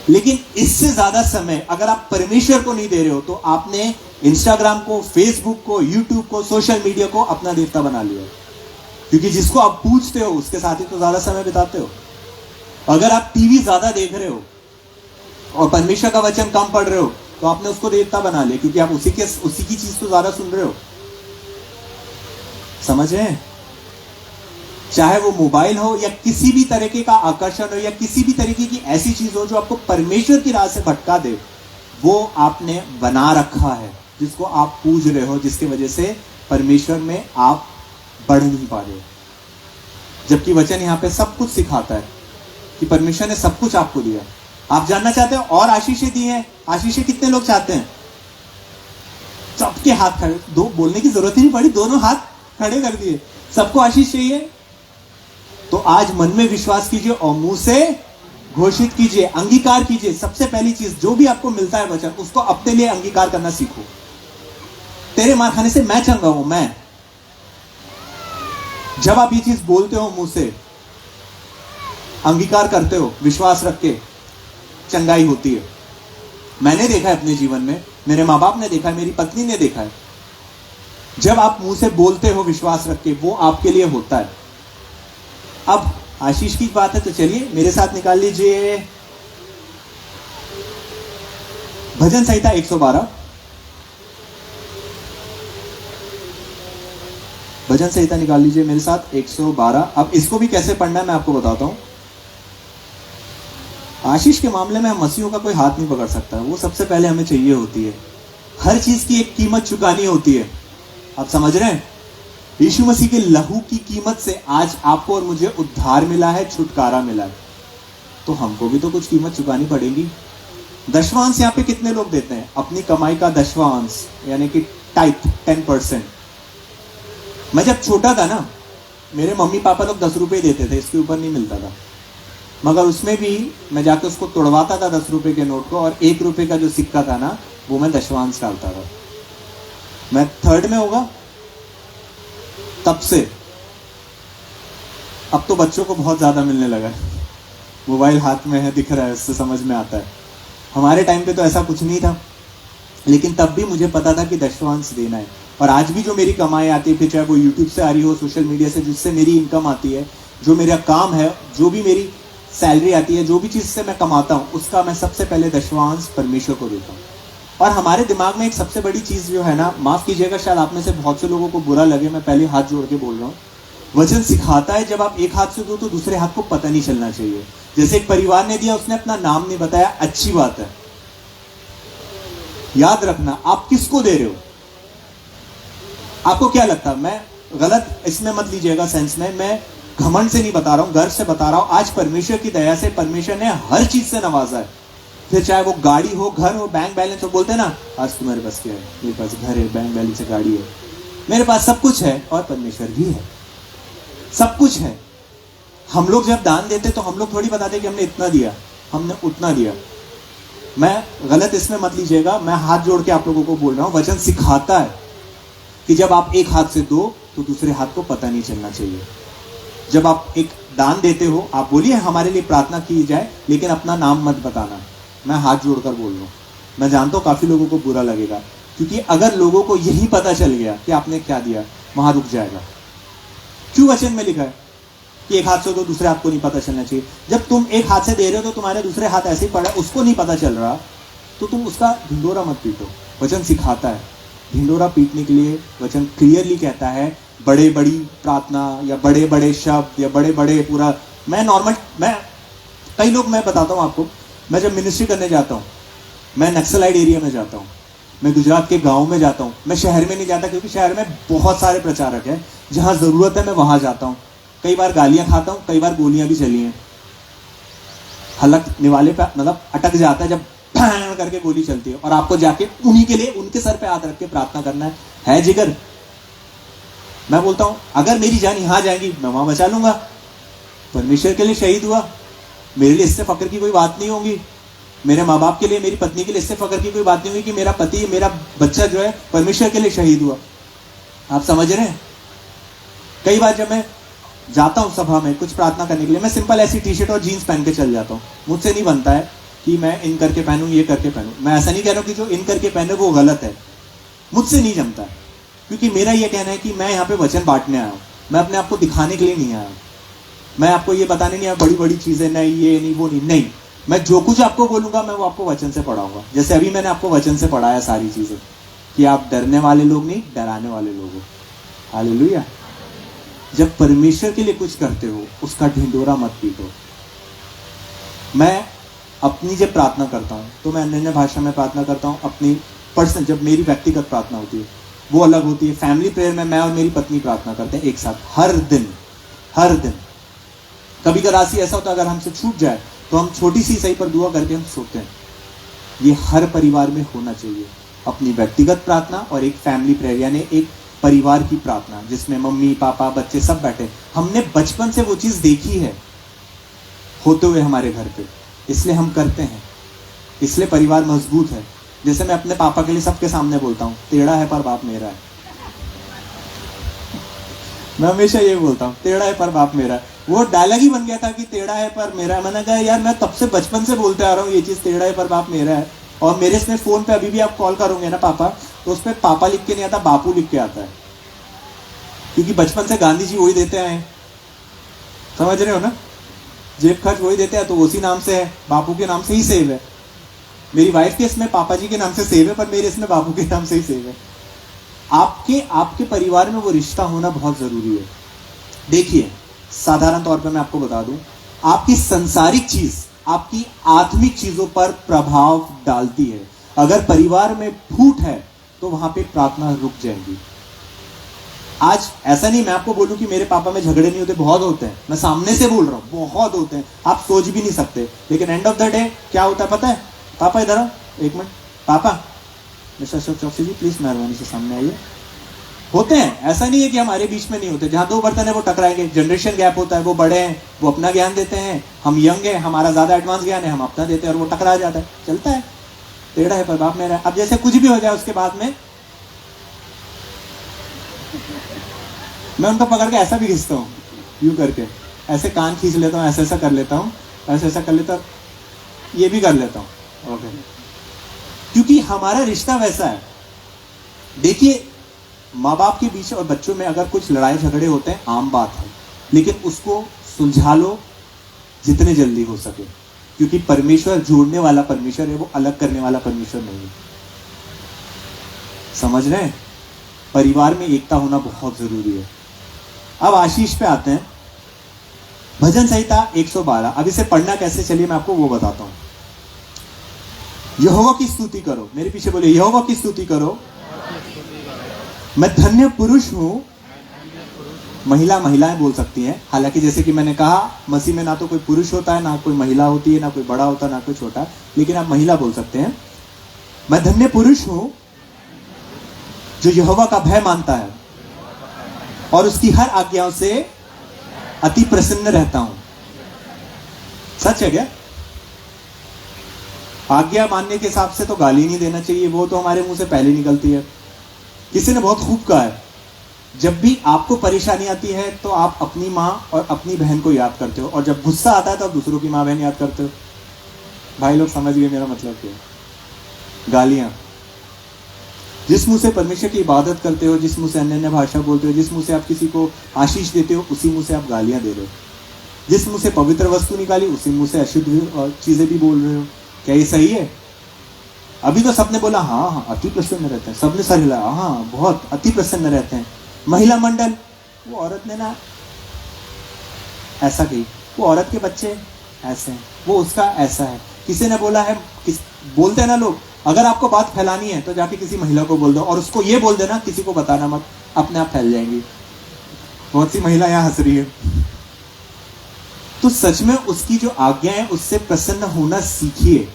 लेकिन इससे ज्यादा समय अगर आप परमेश्वर को नहीं दे रहे हो, तो आपने इंस्टाग्राम को, फेसबुक को, यूट्यूब को, सोशल मीडिया को अपना देवता बना लिया। क्योंकि जिसको आप पूछते हो उसके साथ ही तो ज्यादा समय बिताते हो। अगर आप टीवी ज्यादा देख रहे हो और परमेश्वर का वचन कम पढ़ रहे हो, तो आपने उसको देवता बना लिया, क्योंकि आप उसी की चीज तो ज्यादा सुन रहे हो। समझ रहे हैं? चाहे वो मोबाइल हो या किसी भी तरीके का आकर्षण हो या किसी भी तरीके की ऐसी चीज हो जो आपको परमेश्वर की राह से भटका दे, वो आपने बना रखा है, जिसको आप पूज रहे हो, जिसकी वजह से परमेश्वर में आप बढ़ नहीं पा रहे हो। जबकि वचन यहाँ पे सब कुछ सिखाता है कि परमेश्वर ने सब कुछ आपको दिया। आप जानना चाहते हो और आशीषें दी हैं? आशीषें कितने लोग चाहते हैं? सबके हाथ खड़े, दो बोलने की जरूरत ही नहीं पड़ी, दोनों हाथ खड़े कर दिए। सबको आशीष चाहिए, तो आज मन में विश्वास कीजिए और मुंह से घोषित कीजिए, अंगीकार कीजिए। सबसे पहली चीज, जो भी आपको मिलता है वचन, उसको अपने लिए अंगीकार करना सीखो। तेरे मार खाने से मैं चंगा हूं। मैं, जब आप ये चीज बोलते हो, मुंह से अंगीकार करते हो, विश्वास रख के, चंगाई होती है। मैंने देखा है अपने जीवन में, मेरे माँ बाप ने देखा है, मेरी पत्नी ने देखा है। जब आप मुंह से बोलते हो विश्वास रख के, वो आपके लिए होता है। अब आशीष की बात है, तो चलिए मेरे साथ निकाल लीजिए भजन संहिता 112, भजन संहिता निकाल लीजिए मेरे साथ 112। अब इसको भी कैसे पढ़ना है मैं आपको बताता हूं। आशीष के मामले में हम मसीहों का कोई हाथ नहीं पकड़ सकता, वो सबसे पहले हमें चाहिए होती है। हर चीज की एक कीमत चुकानी होती है, आप समझ रहे हैं? यीशु मसीह के लहू की कीमत से आज आपको और मुझे उद्धार मिला है, छुटकारा मिला है, तो हमको भी तो कुछ कीमत चुकानी पड़ेगी। दशवांश यहाँ पे कितने लोग देते हैं? अपनी कमाई का दशवांश, यानी कि टाइप 10%। मैं जब छोटा था ना, मेरे मम्मी पापा लोग 10 रुपए देते थे, इसके ऊपर नहीं मिलता था, मगर उसमें भी मैं जाकर उसको तोड़वाता था 10 रुपए के नोट को, और 1 रुपए का जो सिक्का था ना वो मैं दशवांश डालता था। मैं 3rd में होगा तब से। अब तो बच्चों को बहुत ज्यादा मिलने लगा है, मोबाइल हाथ में है, दिख रहा है, उससे समझ में आता है। हमारे टाइम पे तो ऐसा कुछ नहीं था, लेकिन तब भी मुझे पता था कि दशवांश देना है। और आज भी जो मेरी कमाई आती है, फिर चाहे वो यूट्यूब से आ रही हो, सोशल मीडिया से, जिससे मेरी इनकम आती है, जो मेरा काम है, जो भी मेरी सैलरी आती है, जो भी चीज से मैं कमाता हूँ, उसका मैं सबसे पहले दशवांश परमेश्वर को देता हूँ। और हमारे दिमाग में एक सबसे बड़ी चीज जो है ना, माफ कीजिएगा, शायद आप में से बहुत से लोगों को बुरा लगे, मैं पहले हाथ जोड़ के बोल रहा हूँ, वचन सिखाता है जब आप एक हाथ से दो तो दूसरे हाथ को पता नहीं चलना चाहिए। जैसे एक परिवार ने दिया, उसने अपना नाम नहीं बताया, अच्छी बात है। याद रखना आप किसको दे रहे हो। आपको क्या लगता है, मैं गलत इसमें मत लीजिएगा सेंस में, मैं घमंड से नहीं बता रहा हूं, गर्व से बता रहा हूं। आज परमेश्वर की दया से परमेश्वर ने हर चीज से नवाजा है, फिर चाहे वो गाड़ी हो, घर हो, बैंक बैलेंस हो। बोलते हैं ना, आज तुम्हारे पास क्या है? मेरे पास घर है, बैंक बैलेंस है, गाड़ी है, मेरे पास सब कुछ है, और परमेश्वर भी है, सब कुछ है। हम लोग जब दान देते तो हम लोग थोड़ी बताते कि हमने इतना दिया, हमने उतना दिया। मैं गलत इसमें मत लीजिएगा, मैं हाथ जोड़ के आप लोगों को बोल रहा हूं, वचन सिखाता है कि जब आप एक हाथ से दो तो दूसरे हाथ को पता नहीं चलना चाहिए। जब आप एक दान देते हो, आप बोलिए हमारे लिए प्रार्थना की जाए, लेकिन अपना नाम मत बताना। मैं हाथ जोड़कर बोल रहा हूं, मैं जानता हूं काफी लोगों को बुरा लगेगा, क्योंकि अगर लोगों को यही पता चल गया कि आपने क्या दिया, वहां रुक जाएगा। क्यों वचन में लिखा है कि एक हाथ से दो, दूसरे हाथ को नहीं पता चलना चाहिए? जब तुम एक हाथ से दे रहे हो तो तुम्हारे दूसरे हाथ ऐसे ही पड़ा, उसको नहीं पता चल रहा, तो तुम उसका ढिंडोरा मत पीटो। वचन सिखाता है, ढिंडोरा पीटने के लिए वचन क्लियरली कहता है, बड़े बड़ी प्रार्थना या बड़े बड़े शब्द या बड़े बड़े पूरा। मैं कई लोग, मैं बताता हूं आपको, मैं जब मिनिस्ट्री करने जाता हूं, मैं नक्सलाइट एरिया में जाता हूं, मैं गुजरात के गांव में जाता हूं, मैं शहर में नहीं जाता, क्योंकि शहर में बहुत सारे प्रचारक हैं, जहां जरूरत है मैं वहां जाता हूं। कई बार गालियां खाता हूं, कई बार गोलियां भी चली हैं, हलक निवाले पे मतलब अटक जाता है जब करके गोली चलती है, और आपको जाके उन्हीं के लिए उनके सर पे हाथ रख के प्रार्थना करना है जिगर। मैं बोलता हूं अगर मेरी जान यहां जाएगी मैं वहां बचा लूंगा, परमेश्वर के लिए शहीद हुआ, मेरे लिए इससे फक्र की कोई बात नहीं होगी, मेरे माँ बाप के लिए, मेरी पत्नी के लिए इससे फक्र की कोई बात नहीं होगी कि मेरा पति, मेरा बच्चा जो है परमेश्वर के लिए शहीद हुआ। आप समझ रहे हैं? कई बार जब मैं जाता हूं सभा में कुछ प्रार्थना करने के लिए, मैं सिंपल ऐसी टी शर्ट और जीन्स पहन के चल जाता हूं। मुझसे नहीं बनता है कि मैं इन करके पहनूं, ये करके पहनूं। मैं ऐसा नहीं कह रहा हूं कि जो इन करके पहने वो गलत है, मुझसे नहीं जमता है, क्योंकि मेरा ये कहना है कि मैं यहाँ पे वचन बांटने आया हूं, मैं अपने आप को दिखाने के लिए नहीं आया हूं, मैं आपको ये बताने नहीं आया बड़ी बड़ी चीजें, नहीं ये नहीं वो नहीं, मैं जो कुछ आपको बोलूंगा मैं वो आपको वचन से पढ़ाऊंगा। जैसे अभी मैंने आपको वचन से पढ़ाया सारी चीजें, कि आप डरने वाले लोग नहीं, डराने वाले लोग हो। हालेलुया। जब परमेश्वर के लिए कुछ करते हो उसका ढिंडोरा मत पीटो। मैं अपनी जब प्रार्थना करता हूं तो मैं अन्य भाषा में प्रार्थना करता हूं, अपनी पर्सनल जब मेरी व्यक्तिगत प्रार्थना होती है वो अलग होती है। फैमिली प्रेयर में मैं और मेरी पत्नी प्रार्थना करते हैं एक साथ, हर दिन। कभी कभी ऐसा होता है अगर हमसे छूट जाए तो हम छोटी सी सही पर दुआ करके हम सोते हैं। ये हर परिवार में होना चाहिए, अपनी व्यक्तिगत प्रार्थना और एक फैमिली प्रेयर, यानी एक परिवार की प्रार्थना जिसमें मम्मी पापा बच्चे सब बैठे। हमने बचपन से वो चीज देखी है होते हुए हमारे घर पे, इसलिए हम करते हैं, इसलिए परिवार मजबूत है। जैसे मैं अपने पापा के लिए सबके सामने बोलता हूँ, टेढ़ा है पर बाप मेरा है। मैं हमेशा ये बोलता हूँ, टेढ़ा है पर बाप मेरा है। वो डायलॉग ही बन गया था कि टेढ़ा है पर मेरा है। मैंने कहा यार मैं तब से बचपन से बोलते आ रहा हूँ ये चीज, टेढ़ा है पर बाप मेरा है। और मेरे इसमें फोन पे अभी भी आप कॉल करोगे ना पापा, तो उस पर पापा लिख के नहीं आता, बापू लिख के आता है, क्योंकि बचपन से गांधी जी वही देते आए, समझ रहे हो ना, जेब खर्च वही देते हैं, तो उसी नाम से है, बापू के नाम से ही सेव है। मेरी वाइफ के इसमें पापा जी के नाम से सेव है, पर मेरे इसमें बाबू के नाम से ही सेव है। आपके परिवार में वो रिश्ता होना बहुत जरूरी है। देखिए, साधारण तौर पे मैं आपको बता दूं, आपकी संसारिक चीज आपकी आत्मिक चीजों पर प्रभाव डालती है। अगर परिवार में फूट है तो वहां पे प्रार्थना रुक जाएगी। आज ऐसा नहीं मैं आपको बोलूं कि मेरे पापा में झगड़े नहीं होते, बहुत होते हैं, मैं सामने से बोल रहा हूं, बहुत होते हैं, आप सोच भी नहीं सकते। लेकिन एंड ऑफ द डे क्या होता है पता है? पापा इधर आओ, एक मिनट, पापा मिस्टर अशोक चौकसी जी प्लीज मेहरबानी से सामने आइए। होते हैं, ऐसा नहीं है कि हमारे बीच में नहीं होते। जहां दो बर्तन है वो टकराएंगे, जनरेशन गैप होता है, वो बड़े हैं, वो अपना ज्ञान देते हैं, हम यंग हैं, हमारा ज्यादा एडवांस ज्ञान है, हम अपना देते हैं और वो टकरा जाता है, चलता है, टेढ़ा है पर बाप मेरा। अब जैसे कुछ भी हो जाए उसके बाद में मैं उनको पकड़ के ऐसा भी खींचता हूँ, यूं करके ऐसे कान खींच लेता हूँ, ऐसा ऐसा कर लेता हूँ, ऐसा ऐसा कर लेता हूँ, ये भी कर लेता हूँ। ओके, क्योंकि हमारा रिश्ता वैसा है। देखिए, माँ बाप के बीच और बच्चों में अगर कुछ लड़ाई झगड़े होते हैं आम बात है, लेकिन उसको सुलझा लो जितने जल्दी हो सके, क्योंकि परमेश्वर जोड़ने वाला परमेश्वर है, वो अलग करने वाला परमेश्वर नहीं है। समझ रहे हैं? परिवार में एकता होना बहुत जरूरी है। अब आशीष पे आते हैं। भजन संहिता 112। अब इसे पढ़ना कैसे, चलिए मैं आपको वो बताता हूं। यहोवा की स्तुति करो, मेरे पीछे बोलिए, यहोवा की स्तुति करो, मैं धन्य पुरुष हूं। महिलाएं बोल सकती हैं, हालांकि जैसे कि मैंने कहा मसीह में ना तो कोई पुरुष होता है, ना कोई महिला होती है, ना कोई बड़ा होता है, ना कोई छोटा, लेकिन आप महिला बोल सकते हैं। मैं धन्य पुरुष हूं जो यहोवा का भय मानता है और उसकी हर आज्ञाओं से अति प्रसन्न रहता हूं। सच है क्या? आज्ञा मानने के हिसाब से तो गाली नहीं देना चाहिए, वो तो हमारे मुंह से पहले निकलती है। किसी ने बहुत खूब कहा है, जब भी आपको परेशानी आती है तो आप अपनी माँ और अपनी बहन को याद करते हो, और जब गुस्सा आता है तो आप दूसरों की माँ बहन याद करते हो। भाई लोग समझ गए मेरा मतलब क्या है? गालियां। जिस मुंह से परमेश्वर की इबादत करते हो, जिस मुंह से अन्य भाषा बोलते हो, जिस मुंह से आप किसी को आशीष देते हो, उसी मुंह से आप गालियां दे रहे हो। जिस मुंह से पवित्र वस्तु निकाली, उसी मुंह से अशुद्ध चीजें भी बोल रहे हो। क्या ये सही है? अभी तो सबने बोला हाँ अति प्रसन्न रहते हैं, सबने सर हिलाया, हाँ बहुत अति प्रसन्न रहते हैं। महिला मंडल, वो औरत ने ना ऐसा कही, वो औरत के बच्चे ऐसे हैं, वो उसका ऐसा है। किसी ने बोला है, बोलते हैं ना लोग, अगर आपको बात फैलानी है तो जाके किसी महिला को बोल दो और उसको ये बोल देना किसी को बताना मत, अपने आप फैल जाएंगी। बहुत सी महिला यहाँ हंस रही है। तो सच में उसकी जो आज्ञा है उससे प्रसन्न होना सीखिए।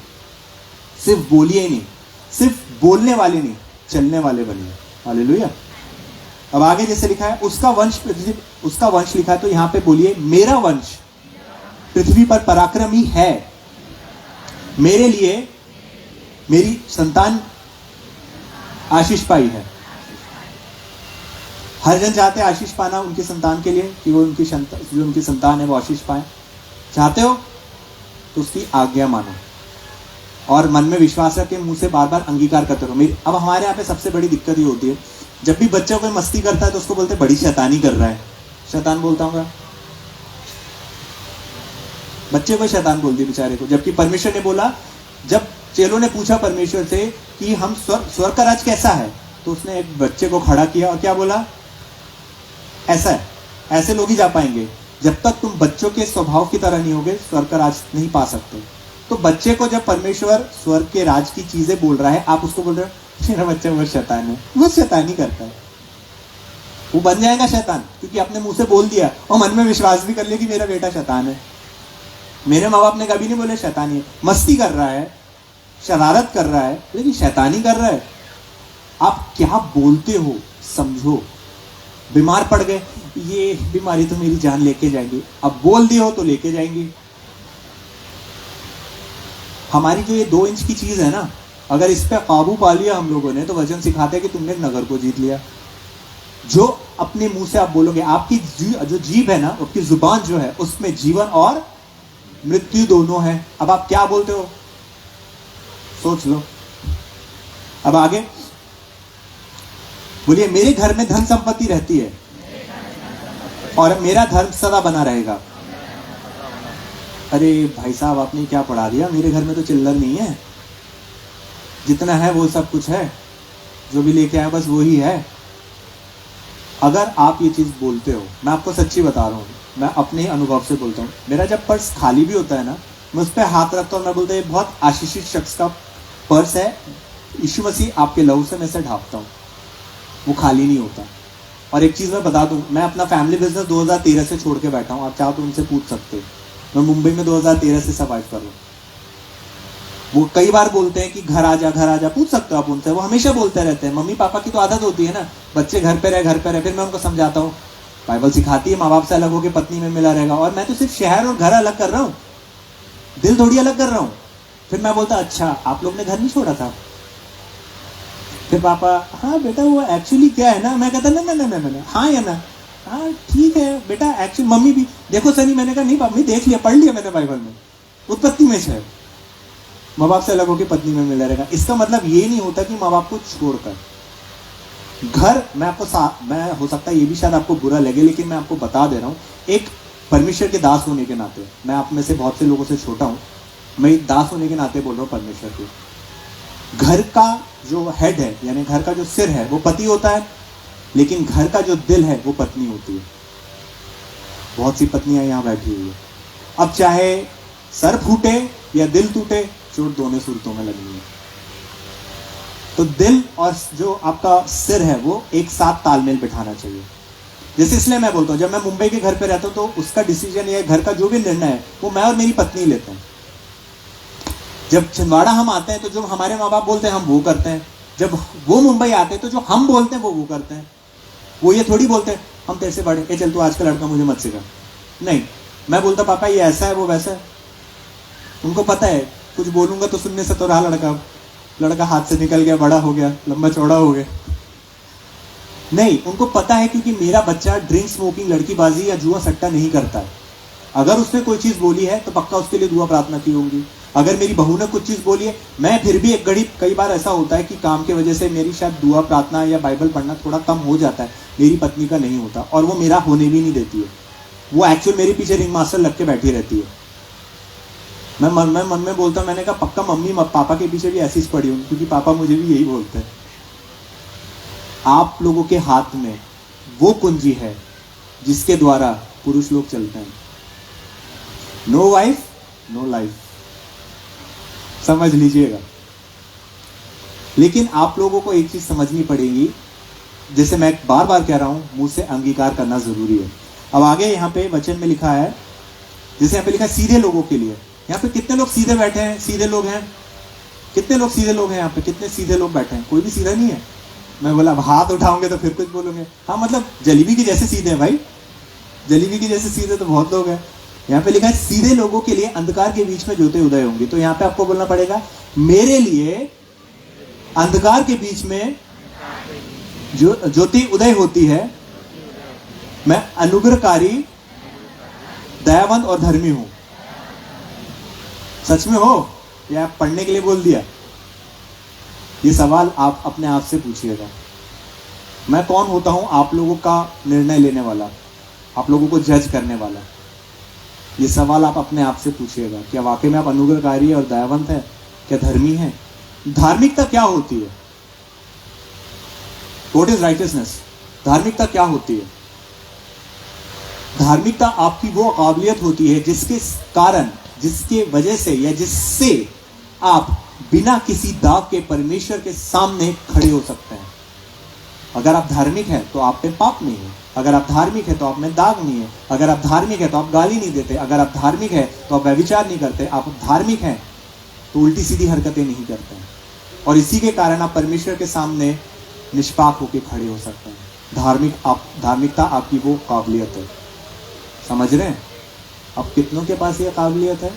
सिर्फ बोलिए नहीं, सिर्फ बोलने वाले नहीं, चलने वाले बनिए। हालेलुया। अब आगे जैसे लिखा है, उसका वंश लिखा है, तो यहां पे बोलिए, मेरा वंश पृथ्वी पर पराक्रमी है, मेरे लिए मेरी संतान आशीष पाई है। हर जन चाहते हैं आशीष पाना उनकी संतान के लिए, कि वो उनकी संतान है वो आशीष पाए। चाहते हो तो उसकी आज्ञा मानो और मन में विश्वास रख के मुंह से बार बार अंगीकार करते रहो। अब हमारे यहाँ पे सबसे बड़ी दिक्कत ये होती है, जब भी बच्चा कोई मस्ती करता है तो उसको बोलते हैं बड़ी शैतानी कर रहा है। शैतान बोलता हूँ, बच्चे को शैतान बोलती बेचारे को, जबकि परमेश्वर ने बोला, जब चेलों ने पूछा परमेश्वर से कि हम स्वर्ग का राज कैसा है, तो उसने एक बच्चे को खड़ा किया और क्या बोला, ऐसा है, ऐसे लोग ही जा पाएंगे। जब तक तुम बच्चों के स्वभाव की तरह नहीं होगे स्वर्ग का राज नहीं पा सकते। तो बच्चे को जब परमेश्वर स्वर्ग के राज की चीजें बोल रहा है, आप उसको बोल रहे हो मेरा बच्चा वो शैतान है, वो शैतानी करता है, वो बन जाएगा शैतान, क्योंकि आपने मुंह से बोल दिया और मन में विश्वास भी कर लिया कि मेरा बेटा शैतान है। मेरे माँ बाप ने कभी नहीं बोले शैतानी है, मस्ती कर रहा है, शरारत कर रहा है, लेकिन शैतानी कर रहा है। आप क्या बोलते हो समझो। बीमार पड़ गए, ये बीमारी तो मेरी जान लेके जाएंगी, अब बोल दिए हो तो लेके जाएंगी। हमारी जो ये 2 इंच की चीज है ना, अगर इस पे काबू पा लिया हम लोगों ने, तो वचन सिखाते हैं कि तुमने नगर को जीत लिया। जो अपने मुंह से आप बोलोगे, आपकी जो जीभ है ना, आपकी जुबान जो है, उसमें जीवन और मृत्यु दोनों है। अब आप क्या बोलते हो सोच लो। अब आगे बोलिए, मेरे घर में धन संपत्ति रहती है और मेरा धर्म सदा बना रहेगा। अरे भाई साहब, आपने क्या पढ़ा दिया, मेरे घर में तो चिल्लर नहीं है, जितना है वो सब कुछ है, जो भी लेके आए बस वही है। अगर आप ये चीज़ बोलते हो, मैं आपको सच्ची बता रहा हूँ, मैं अपने ही अनुभव से बोलता हूँ, मेरा जब पर्स खाली भी होता है ना, मैं उस पर हाथ रखता हूँ, मैं बोलता हूँ ये बहुत आशीषित शख्स का पर्स है, यीशु मसीह आपके लहू से मैं इसे ढांपता हूँ, वो खाली नहीं होता। और एक चीज़ मैं बता दूँ, मैं अपना फैमिली बिजनेस 2013 से छोड़ के बैठा हूँ, आप चाहो तो उनसे पूछ सकते हो, मैं मुंबई में 2013 से सर्वाइव कर रहा हूँ। वो कई बार बोलते हैं कि घर आ जा, पूछ सकते हो आप उनसे, वो हमेशा बोलते रहते हैं। मम्मी पापा की तो आदत होती है ना, बच्चे घर पे रहे। फिर मैं उनको समझाता हूँ, बाइबल सिखाती है माँ बाप से अलग होकर पत्नी में मिला रहेगा, और मैं तो सिर्फ शहर और घर अलग कर रहा हूँ, दिल थोड़ी अलग कर रहा हूँ। फिर मैं बोलता अच्छा आप लोग ने घर नहीं छोड़ा था? फिर पापा हाँ बेटा वो एक्चुअली क्या है ना, मैं कहता ना हाँ या ना, हाँ ठीक है बेटा एक्चुअली मम्मी भी देखो सनी, मैंने कहा नहीं मम्मी देख लिया, पढ़ लिया मैंने बाइबल में, उत्पत्ति में है माँ बाप से अलग होकर पत्नी में मिला रहेगा। इसका मतलब ये नहीं होता कि माँ बाप को छोड़कर घर, मैं हो सकता है ये भी शायद आपको बुरा लगे, लेकिन मैं आपको बता दे रहा हूँ, एक परमेश्वर के दास होने के नाते, मैं आप में से बहुत से लोगों से छोटा हूँ, मैं एक दास होने के नाते बोल रहा हूँ परमेश्वर के। घर का जो हेड है, यानी घर का जो सिर है वो पति होता है, लेकिन घर का जो दिल है वो पत्नी होती है। बहुत सी पत्नियां यहाँ बैठी हुई है। अब चाहे सर फूटे या दिल टूटे, चोट दोनों सूरतों में लगनी है। तो दिल और जो आपका सिर है वो एक साथ तालमेल बिठाना चाहिए। जैसे इसलिए मैं बोलता हूँ, जब मैं मुंबई के घर पे रहता हूँ तो उसका डिसीजन या घर का जो भी निर्णय है वो मैं और मेरी पत्नी लेते हैं। जब छिंदवाड़ा हम आते हैं तो जो हमारे माँ बाप बोलते हैं हम वो करते हैं, जब वो मुंबई आते हैं तो जो हम बोलते हैं वो करते हैं। वो ये थोड़ी बोलते हैं हम तेरे से बड़े, चल तू आज का लड़का मुझे मत सिखा। नहीं, मैं बोलता पापा ये ऐसा है वो वैसा है। उनको पता है कुछ बोलूंगा तो सुनने से तो रहा लड़का हाथ से निकल गया, बड़ा हो गया, लंबा चौड़ा हो गया। नहीं, उनको पता है क्योंकि मेरा बच्चा ड्रिंक स्मोकिंग लड़कीबाजी या जुआ सट्टा नहीं करता है। अगर उसने कोई चीज बोली है तो पक्का उसके लिए दुआ प्रार्थना की होंगी। अगर मेरी बहू ने कुछ चीज बोली है, मैं फिर भी एक घड़ी, कई बार ऐसा होता है कि काम की वजह से मेरी शायद दुआ प्रार्थना या बाइबल पढ़ना थोड़ा कम हो जाता है, मेरी पत्नी का नहीं होता, और वो मेरा होने भी नहीं देती है। वो एक्चुअल मेरे पीछे रिंग मास्टर लग के बैठी रहती है। मैं मन में बोलता, मैंने कहा पक्का मम्मी पापा के पीछे भी ऐसी पड़ी हूँ, क्योंकि पापा मुझे भी यही बोलते हैं। आप लोगों के हाथ में वो कुंजी है जिसके द्वारा पुरुष लोग चलते हैं। नो वाइफ नो लाइफ, समझ लीजिएगा। लेकिन आप लोगों को एक चीज समझनी पड़ेगी, जैसे मैं बार बार कह रहा हूं, मुंह से अंगीकार करना जरूरी है। अब आगे यहाँ पे वचन में लिखा है, जैसे यहाँ पे लिखा है सीधे लोगों के लिए। यहाँ पे कितने लोग सीधे बैठे हैं? सीधे लोग हैं? कितने लोग सीधे लोग हैं यहाँ पे? कितने सीधे लोग बैठे हैं? कोई भी सीधा नहीं है। मैं बोला अब हाथ उठाओगे तो फिर कुछ बोलोगे। हाँ, मतलब जलेबी के जैसे सीधे हैं भाई, जलेबी के जैसे सीधे तो बहुत लोग हैं। यहाँ पे लिखा है सीधे लोगों के लिए अंधकार के बीच में ज्योति उदय होंगी। तो यहाँ पे आपको बोलना पड़ेगा, मेरे लिए अंधकार के बीच में जो ज्योति उदय होती है। मैं अनुग्रहकारी, दयावंत और धर्मी हूं। सच में हो या पढ़ने के लिए बोल दिया? ये सवाल आप अपने आप से पूछिएगा। मैं कौन होता हूं आप लोगों का निर्णय लेने वाला, आप लोगों को जज करने वाला? ये सवाल आप अपने आप से पूछिएगा। क्या वाकई में आप अनुग्रहकारी और दयावंत हैं? क्या धर्मी हैं? धार्मिकता क्या होती है? What is righteousness? धार्मिकता क्या होती है? धार्मिकता आपकी वो काबिलियत होती है जिसके कारण, जिसके वजह से या जिससे आप बिना किसी दाग के परमेश्वर के सामने खड़े हो सकते हैं। अगर आप धार्मिक हैं तो आप में पाप नहीं है। अगर आप धार्मिक है तो आप में दाग नहीं है। अगर आप धार्मिक है तो आप गाली नहीं देते। अगर आप धार्मिक है तो आप व्यभिचार नहीं करते। आप धार्मिक हैं तो उल्टी सीधी हरकतें नहीं करते हैं, और इसी के कारण आप परमेश्वर के सामने निष्पाप होकर खड़े हो सकते हैं। धार्मिकता आपकी वो काबिलियत है। समझ रहे हैं? अब कितनों के पास ये काबिलियत है?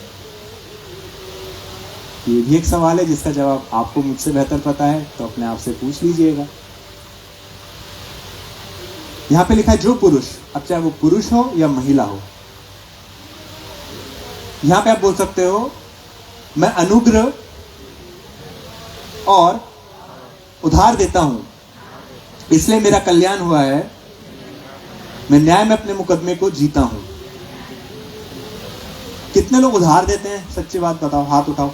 ये भी एक सवाल है जिसका जवाब आपको मुझसे बेहतर पता है, तो अपने आप से पूछ लीजिएगा। यहां पे लिखा है जो पुरुष, अब चाहे वो पुरुष हो या महिला हो, यहां पे आप बोल सकते हो मैं अनुग्रह और उधार देता हूं, इसलिए मेरा कल्याण हुआ है। मैं न्याय में अपने मुकदमे को जीता हूं। कितने लोग उधार देते हैं? सच्ची बात बताओ, हाथ उठाओ।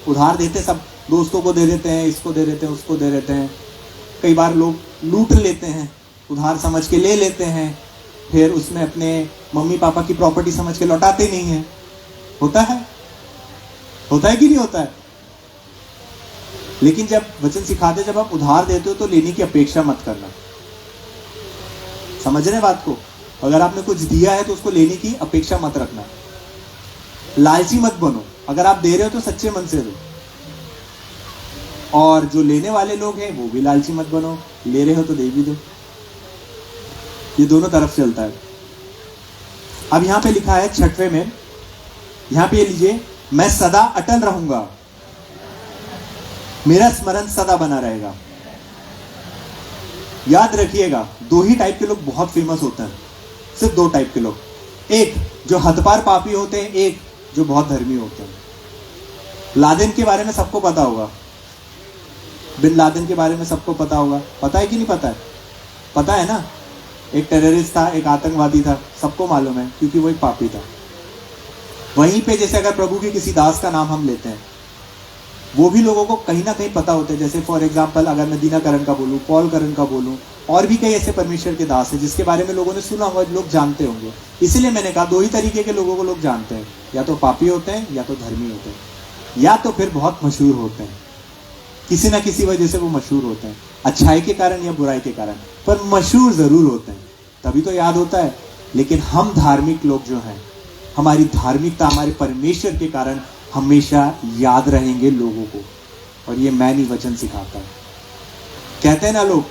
उधार देते सब, दोस्तों को दे देते हैं, इसको दे देते हैं, उसको दे देते हैं। कई बार लोग लूट लेते हैं, उधार समझ के ले लेते हैं, फिर उसमें अपने मम्मी पापा की प्रॉपर्टी समझ के लौटाते नहीं है। होता है कि नहीं होता है? लेकिन जब वचन सिखाते, जब आप उधार देते हो तो लेने की अपेक्षा मत करना। समझ रहे बात को? अगर आपने कुछ दिया है तो उसको लेने की अपेक्षा मत रखना, लालची मत बनो। अगर आप दे रहे हो तो सच्चे मन से दो, और जो लेने वाले लोग हैं वो भी लालची मत बनो, ले रहे हो तो दे भी दो। ये दोनों तरफ चलता है। अब यहां पे लिखा है 6वें में, यहां पे लीजिए, मैं सदा अटल रहूंगा, मेरा स्मरण सदा बना रहेगा। याद रखिएगा, 2 ही टाइप के लोग बहुत फेमस होते हैं, सिर्फ 2 टाइप के लोग, एक जो हदपार पापी होते हैं, एक जो बहुत धर्मी होते हैं। लादेन के बारे में सबको पता होगा, बिन लादेन के बारे में सबको पता होगा। पता है कि नहीं पता है? पता है ना, एक टेररिस्ट था, एक आतंकवादी था, सबको मालूम है, क्योंकि वो एक पापी था। वहीं पे जैसे अगर प्रभु के किसी दास का नाम हम लेते हैं, वो भी लोगों को कहीं ना कहीं पता होता है। जैसे फॉर एग्जाम्पल अगर मैं दीना करण का बोलूं, पॉल करण का बोलूं, और भी कई ऐसे परमेश्वर के दास हैं जिसके बारे में लोगों ने सुना होगा, लोग जानते होंगे। इसीलिए मैंने कहा 2 ही तरीके के लोगों को लोग जानते हैं, या तो पापी होते हैं या तो धर्मी होते हैं, या तो फिर बहुत मशहूर होते हैं, किसी ना किसी वजह से वो मशहूर होते हैं, अच्छाई के कारण या बुराई के कारण, पर मशहूर जरूर होते हैं, तभी तो याद होता है। लेकिन हम धार्मिक लोग जो हैं, हमारी धार्मिकता हमारे परमेश्वर के कारण हमेशा याद रहेंगे लोगों को, और ये मैंने वचन सिखाता है। कहते हैं ना लोग,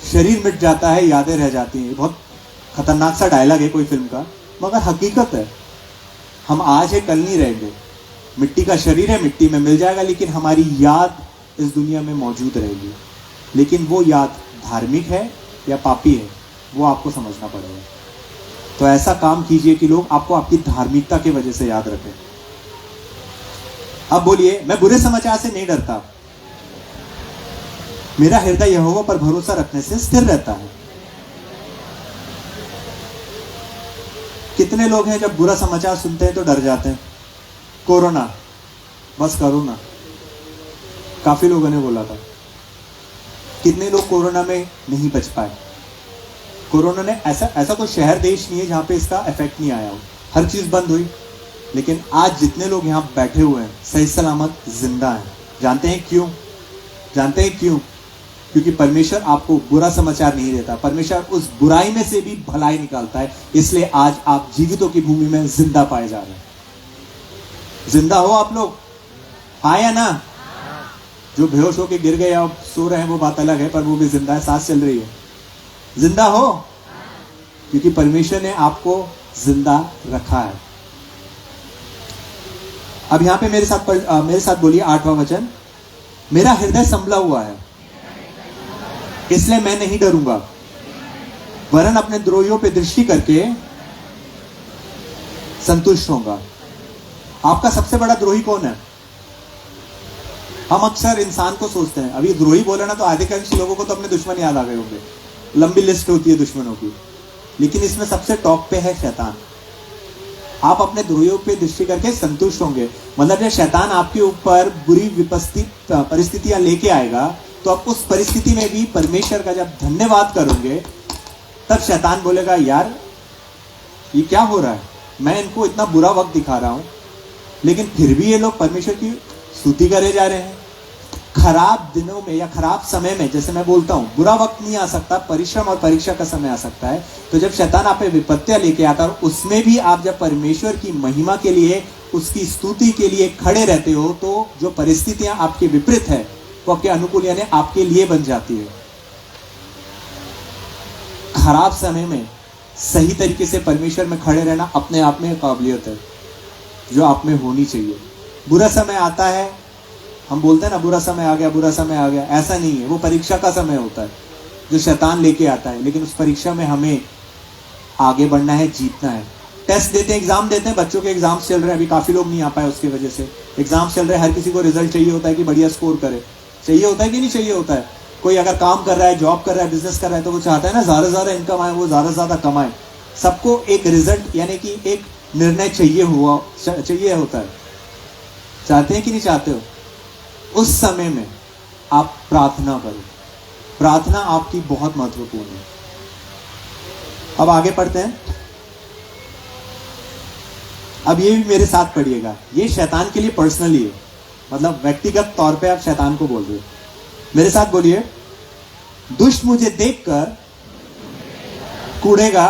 शरीर मिट जाता है, यादें रह जाती हैं। बहुत खतरनाक सा डायलॉग है कोई फिल्म का, मगर हकीकत है। हम आज है, कल नहीं रहेंगे। मिट्टी का शरीर है, मिट्टी में मिल जाएगा, लेकिन हमारी याद इस दुनिया में मौजूद रहेगी। लेकिन वो याद धार्मिक है या पापी है, वो आपको समझना पड़ेगा। तो ऐसा काम कीजिए कि लोग आपको आपकी धार्मिकता की वजह से याद रखें। अब बोलिए, मैं बुरे समाचार से नहीं डरता, मेरा हृदय यहोवा पर भरोसा रखने से स्थिर रहता है। कितने लोग हैं जब बुरा समाचार सुनते हैं तो डर जाते हैं? कोरोना, बस कोरोना, काफी लोगों ने बोला था। कितने लोग कोरोना में नहीं बच पाए? कोरोना ने ऐसा कोई शहर देश नहीं है जहां पे इसका इफेक्ट नहीं आया हो, हर चीज बंद हुई, लेकिन आज जितने लोग यहां बैठे हुए हैं सही सलामत जिंदा हैं। जानते हैं क्यों? जानते हैं क्यों? क्योंकि परमेश्वर आपको बुरा समाचार नहीं देता, परमेश्वर उस बुराई में से भी भलाई निकालता है। इसलिए आज आप जीवितों की भूमि में जिंदा पाए जा रहे हैं। जिंदा हो आप लोग? हाँ या ना? जो बेहोश होके गिर गए और सो रहे हैं वो बात अलग है, पर वो भी जिंदा है, सांस चल रही है। जिंदा हो, क्योंकि परमेश्वर ने आपको जिंदा रखा है। अब यहां पे मेरे साथ बोलिए 8वां वचन, मेरा हृदय संभला हुआ है, इसलिए मैं नहीं डरूंगा, वरन अपने द्रोहियों पे दृष्टि करके संतुष्ट होगा। आपका सबसे बड़ा द्रोही कौन है? हम अक्सर इंसान को सोचते हैं, अभी द्रोही बोला ना तो अधिकांश लोगों को तो अपने दुश्मन याद आ गए होंगे, लंबी लिस्ट होती है दुश्मनों की, लेकिन इसमें सबसे टॉप पे है शैतान। आप अपने द्रोहियों पे दृष्टि करके संतुष्ट होंगे, मतलब जब शैतान आपके ऊपर बुरी परिस्थितियां लेके आएगा तो आप उस परिस्थिति में भी परमेश्वर का जब धन्यवाद करोगे, तब शैतान बोलेगा यार ये क्या हो रहा है, मैं इनको इतना बुरा वक्त दिखा रहा हूं लेकिन फिर भी ये लोग परमेश्वर की स्तुति करे जा रहे हैं। खराब दिनों में या खराब समय में, जैसे मैं बोलता हूं, बुरा वक्त नहीं आ सकता, परिश्रम और परीक्षा का समय आ सकता है। तो जब शैतान आप पे विपत्तियां लेके आता है, उसमें भी आप जब परमेश्वर की महिमा के लिए, उसकी स्तुति के लिए खड़े रहते हो, तो जो परिस्थितियां आपके विपरीत है वो आपके अनुकूल यानी आपके लिए बन जाती है। खराब समय में सही तरीके से परमेश्वर में खड़े रहना अपने आप में काबिलियत है जो आप में होनी चाहिए। बुरा समय आता है, हम बोलते हैं ना बुरा समय आ गया, बुरा समय आ गया, ऐसा नहीं है। वो परीक्षा का समय होता है जो शैतान लेके आता है, लेकिन उस परीक्षा में हमें आगे बढ़ना है, जीतना है। टेस्ट देते हैं, एग्जाम देते हैं, बच्चों के एग्जाम्स चल रहे हैं, अभी काफी लोग नहीं आ पाए उसकी वजह से। एग्जाम चल रहे हैं, हर किसी को रिजल्ट चाहिए होता है कि बढ़िया स्कोर करे, चाहिए होता है कि नहीं चाहिए होता है? कोई अगर काम कर रहा है, जॉब कर रहा है, बिजनेस कर रहा है, तो वो चाहता है ना ज्यादा इनकम आए, वो ज्यादा कमाए। सबको एक रिजल्ट यानी कि एक निर्णय चाहिए होता है। चाहते हैं कि नहीं चाहते हो? उस समय में आप प्रार्थना करो। प्रार्थना आपकी बहुत महत्वपूर्ण है। अब आगे पढ़ते हैं। अब ये भी मेरे साथ पढ़िएगा, ये शैतान के लिए पर्सनली है, मतलब व्यक्तिगत तौर पे आप शैतान को बोल रहे हो। मेरे साथ बोलिए, दुष्ट मुझे देखकर कूड़ेगा,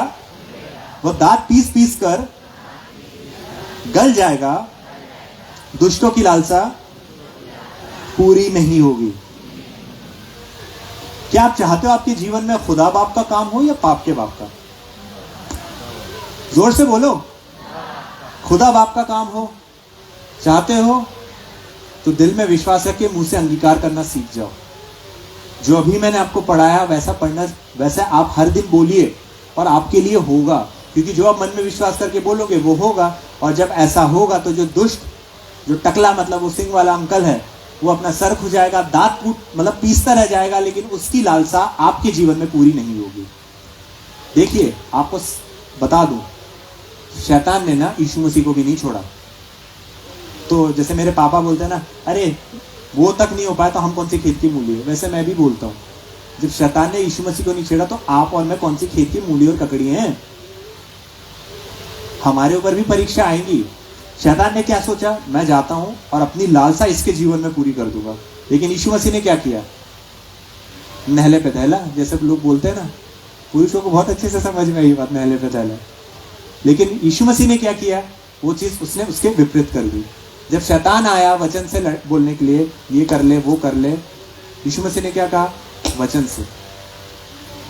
वो दांत पीस पीस कर गल जाएगा, दुष्टों की लालसा पूरी नहीं होगी। क्या आप चाहते हो आपके जीवन में खुदा बाप का काम हो या पाप के बाप का? जोर से बोलो, खुदा बाप का काम हो। चाहते हो तो दिल में विश्वास रख के मुंह से अंगीकार करना सीख जाओ। जो अभी मैंने आपको पढ़ाया वैसा पढ़ना, वैसा आप हर दिन बोलिए और आपके लिए होगा। क्योंकि जो आप मन में विश्वास करके बोलोगे वो होगा। और जब ऐसा होगा तो जो दुष्ट, जो टकला मतलब वो सिंह वाला अंकल है, वो अपना सर खुजाएगा, दांत कूट मतलब पीसता रह जाएगा, लेकिन उसकी लालसा आपके जीवन में पूरी नहीं होगी। देखिए, आपको बता दूं, शैतान ने ना यीशु मसीह को भी नहीं छोड़ा। तो जैसे मेरे पापा बोलते हैं ना, अरे वो तक नहीं हो पाया तो हम कौन सी खेत की मूली है, वैसे मैं भी बोलता हूँ, जब शैतान ने यीशु मसीह को नहीं छेड़ा तो आप और मैं कौन सी खेत की मूली और ककड़ी हैं। हमारे ऊपर भी परीक्षा आएंगी। शैतान ने क्या सोचा, मैं जाता हूं और अपनी लालसा इसके जीवन में पूरी कर दूंगा। लेकिन यीशु मसीह ने क्या किया, नहले पे दहला, जैसे लोग बोलते हैं ना, पुरुषों को बहुत अच्छे से समझ में आई बात, नहले पे दहला। लेकिन यीशु मसीह ने क्या किया, वो चीज उसने उसके विपरीत कर दी। जब शैतान आया वचन से बोलने के लिए, ये कर ले वो कर ले, यीशु मसीह ने क्या कहा, वचन से।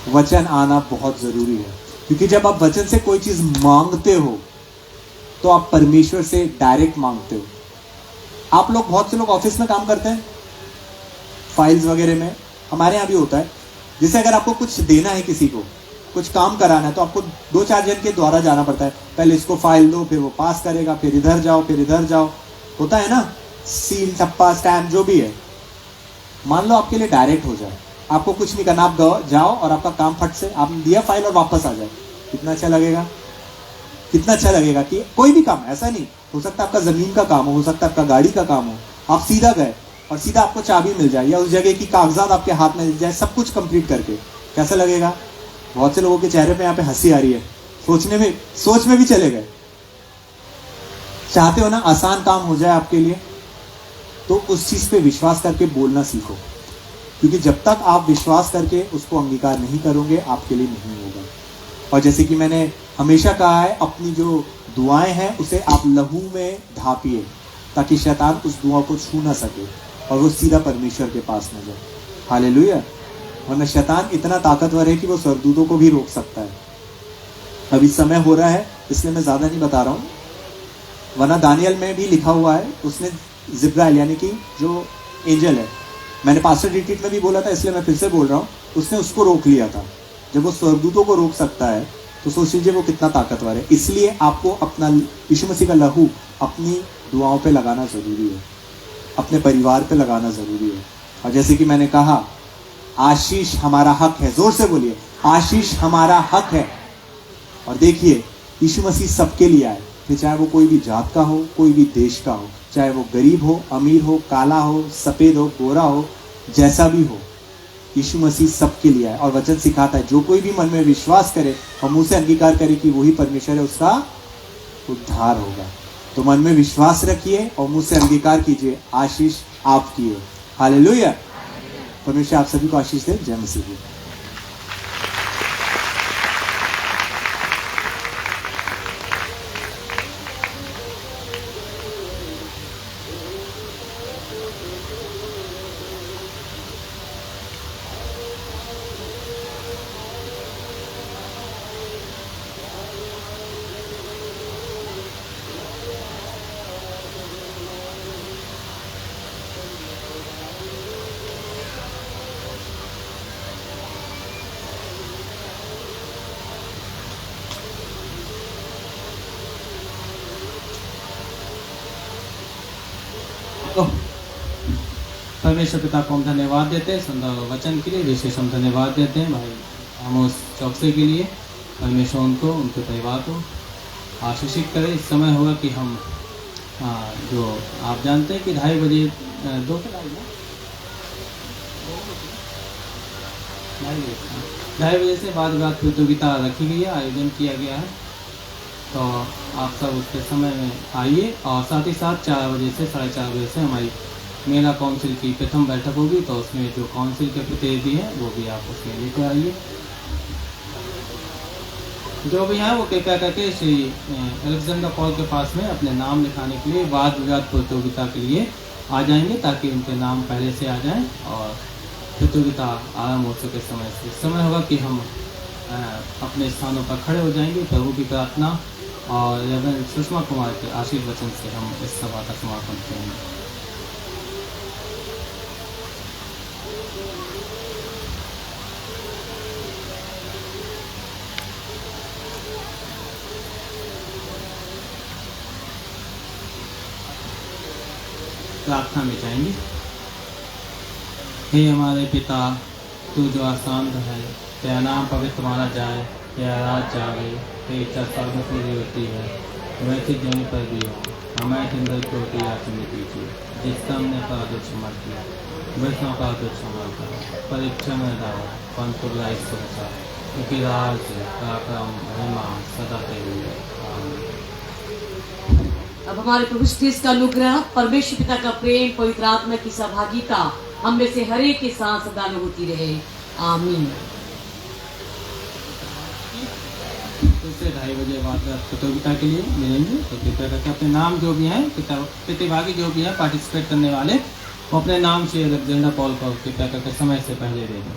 वचन आना बहुत जरूरी है, क्योंकि जब आप वचन से कोई चीज मांगते हो तो आप परमेश्वर से डायरेक्ट मांगते हो। आप लोग, बहुत से लोग ऑफिस में काम करते हैं, फाइल्स वगैरह में, हमारे यहाँ भी होता है। जैसे अगर आपको कुछ देना है, किसी को कुछ काम कराना है, तो आपको 2-4 जन के द्वारा जाना पड़ता है। पहले इसको फाइल दो, फिर वो पास करेगा, फिर इधर जाओ, फिर इधर जाओ, होता है ना, सील छप्पा स्टैम्प जो भी है। मान लो आपके लिए डायरेक्ट हो जाए, आपको कुछ नहीं करना, आप जाओ और आपका काम फट से आपने दिया फाइल और वापस आ जाए, कितना अच्छा लगेगा। कितना अच्छा लगेगा कि कोई भी काम, ऐसा नहीं हो सकता आपका जमीन का काम हो सकता है आपका गाड़ी का काम हो, आप सीधा गए और सीधा आपको चाबी मिल जाए या उस जगह की कागजात आपके हाथ में मिल जाए, सब कुछ कंप्लीट करके, कैसा लगेगा। बहुत से लोगों के चेहरे पे यहाँ पे हंसी आ रही है, सोच में भी चले गए। चाहते हो ना आसान काम हो जाए आपके लिए, तो उस चीज पे विश्वास करके बोलना सीखो, क्योंकि जब तक आप विश्वास करके उसको अंगीकार नहीं करोगे आपके लिए नहीं होगा। और जैसे कि मैंने हमेशा कहा है, अपनी जो दुआएं हैं उसे आप लहू में ढापिए, ताकि शैतान उस दुआ को छू ना सके और वो सीधा परमेश्वर के पास न जाए। हालेलुया। वरना शैतान इतना ताकतवर है कि वो स्वर्गदूतों को भी रोक सकता है। अभी समय हो रहा है इसलिए मैं ज़्यादा नहीं बता रहा हूँ, वरना दानियल में भी लिखा हुआ है, उसने जिब्राइल यानी कि जो एंजल है, मैंने पास्टर रिट्रीट में भी बोला था इसलिए मैं फिर से बोल रहा हूँ, उसने उसको रोक लिया था। जब वो स्वर्गदूतों को रोक सकता है तो सोच लीजिए वो कितना ताकतवर है। इसलिए आपको अपना यीशु मसीह का लहू अपनी दुआओं पे लगाना ज़रूरी है, अपने परिवार पे लगाना ज़रूरी है। और जैसे कि मैंने कहा, आशीष हमारा हक है। जोर से बोलिए, आशीष हमारा हक है। और देखिए, यीशु मसीह सबके लिए आए, फिर चाहे वो कोई भी जात का हो, कोई भी देश का हो, चाहे वो गरीब हो, अमीर हो, काला हो, सफ़ेद हो, गोरा हो, जैसा भी हो, यीशु मसीह सबके लिए आए। और वचन सिखाता है, जो कोई भी मन में विश्वास करे और मुंह से अंगीकार करे कि वही परमेश्वर है, उसका उद्धार होगा। तो मन में विश्वास रखिए और मुंह से अंगीकार कीजिए, आशीष आपकी है। हालेलुया। परमेश्वर आप सभी को आशीष दे। जय मसीह।
परमेश्वर पिता को हम धन्यवाद देते हैं सुंदर वचन के लिए, विशेष हम धन्यवाद देते हैं भाई आमोस चौकसे के लिए। परमेश्वर उनको, उनके परिवार को आशीषित करे। इस समय होगा कि हम हाँ, जो आप जानते हैं कि 2:30 बजे 2:30 बजे से वाद विवाद प्रतियोगिता रखी गई है, आयोजन किया गया है। तो आप सब उसके समय में आइए और साथ ही साथ 4 बजे से 4:30 बजे से हमारी मेला काउंसिल की प्रथम बैठक होगी। तो उसमें जो काउंसिल के प्रतिनिधि हैं वो भी आप उसमें लेकर आइए। जो भी हैं वो कृपया करके श्री अलेक्जेंडर पॉल के पास में अपने नाम लिखाने के लिए वाद विवाद प्रतियोगिता के लिए आ जाएंगे, ताकि उनके नाम पहले से आ जाएं और प्रतियोगिता आरंभ हो सके समय से। समय होगा कि हम अपने स्थानों पर खड़े हो जाएंगे। प्रभु की प्रार्थना और रेवरेंड सुषमा कुमार के आशीर्वचन से हम इस सभा का समापन करेंगे। प्रार्थना में जाएंगे। हे हमारे पिता, तू जो आसान है, तेरा नाम पवित्र माना जाए, तेरा राज जागे, तेरी इच्छा स्वर्ग में पूरी होती है वैसे जमीन पर भी हो। हमें इंद्र को याचना कीजिए, जिसका हमने अपराध क्षमा किया, वैसा अपराध क्षमा करो, परीक्षा में डालो परंतु बुराई से बचाओ, क्योंकि राज पराक्रम महिमा सदा तेरी है। आमीन।
अब हमारे प्रभु क्रिस्त का अनुग्रह, परमेश्वर पिता का प्रेम, पवित्र आत्मा की सहभागिता हम में से हर एक के साथ सदा में होती रहे। आमीन।
दूसरे 2:30 बजे बाद प्रतियोगिता के लिए मिलेंगे। तो कृपया करके अपने नाम जो भी हैं, प्रतिभागी जो भी हैं, पार्टिसिपेट करने वाले, वो अपने नाम से अलेक्जेंडर पॉल को कृपया करके समय से पहले दे दें।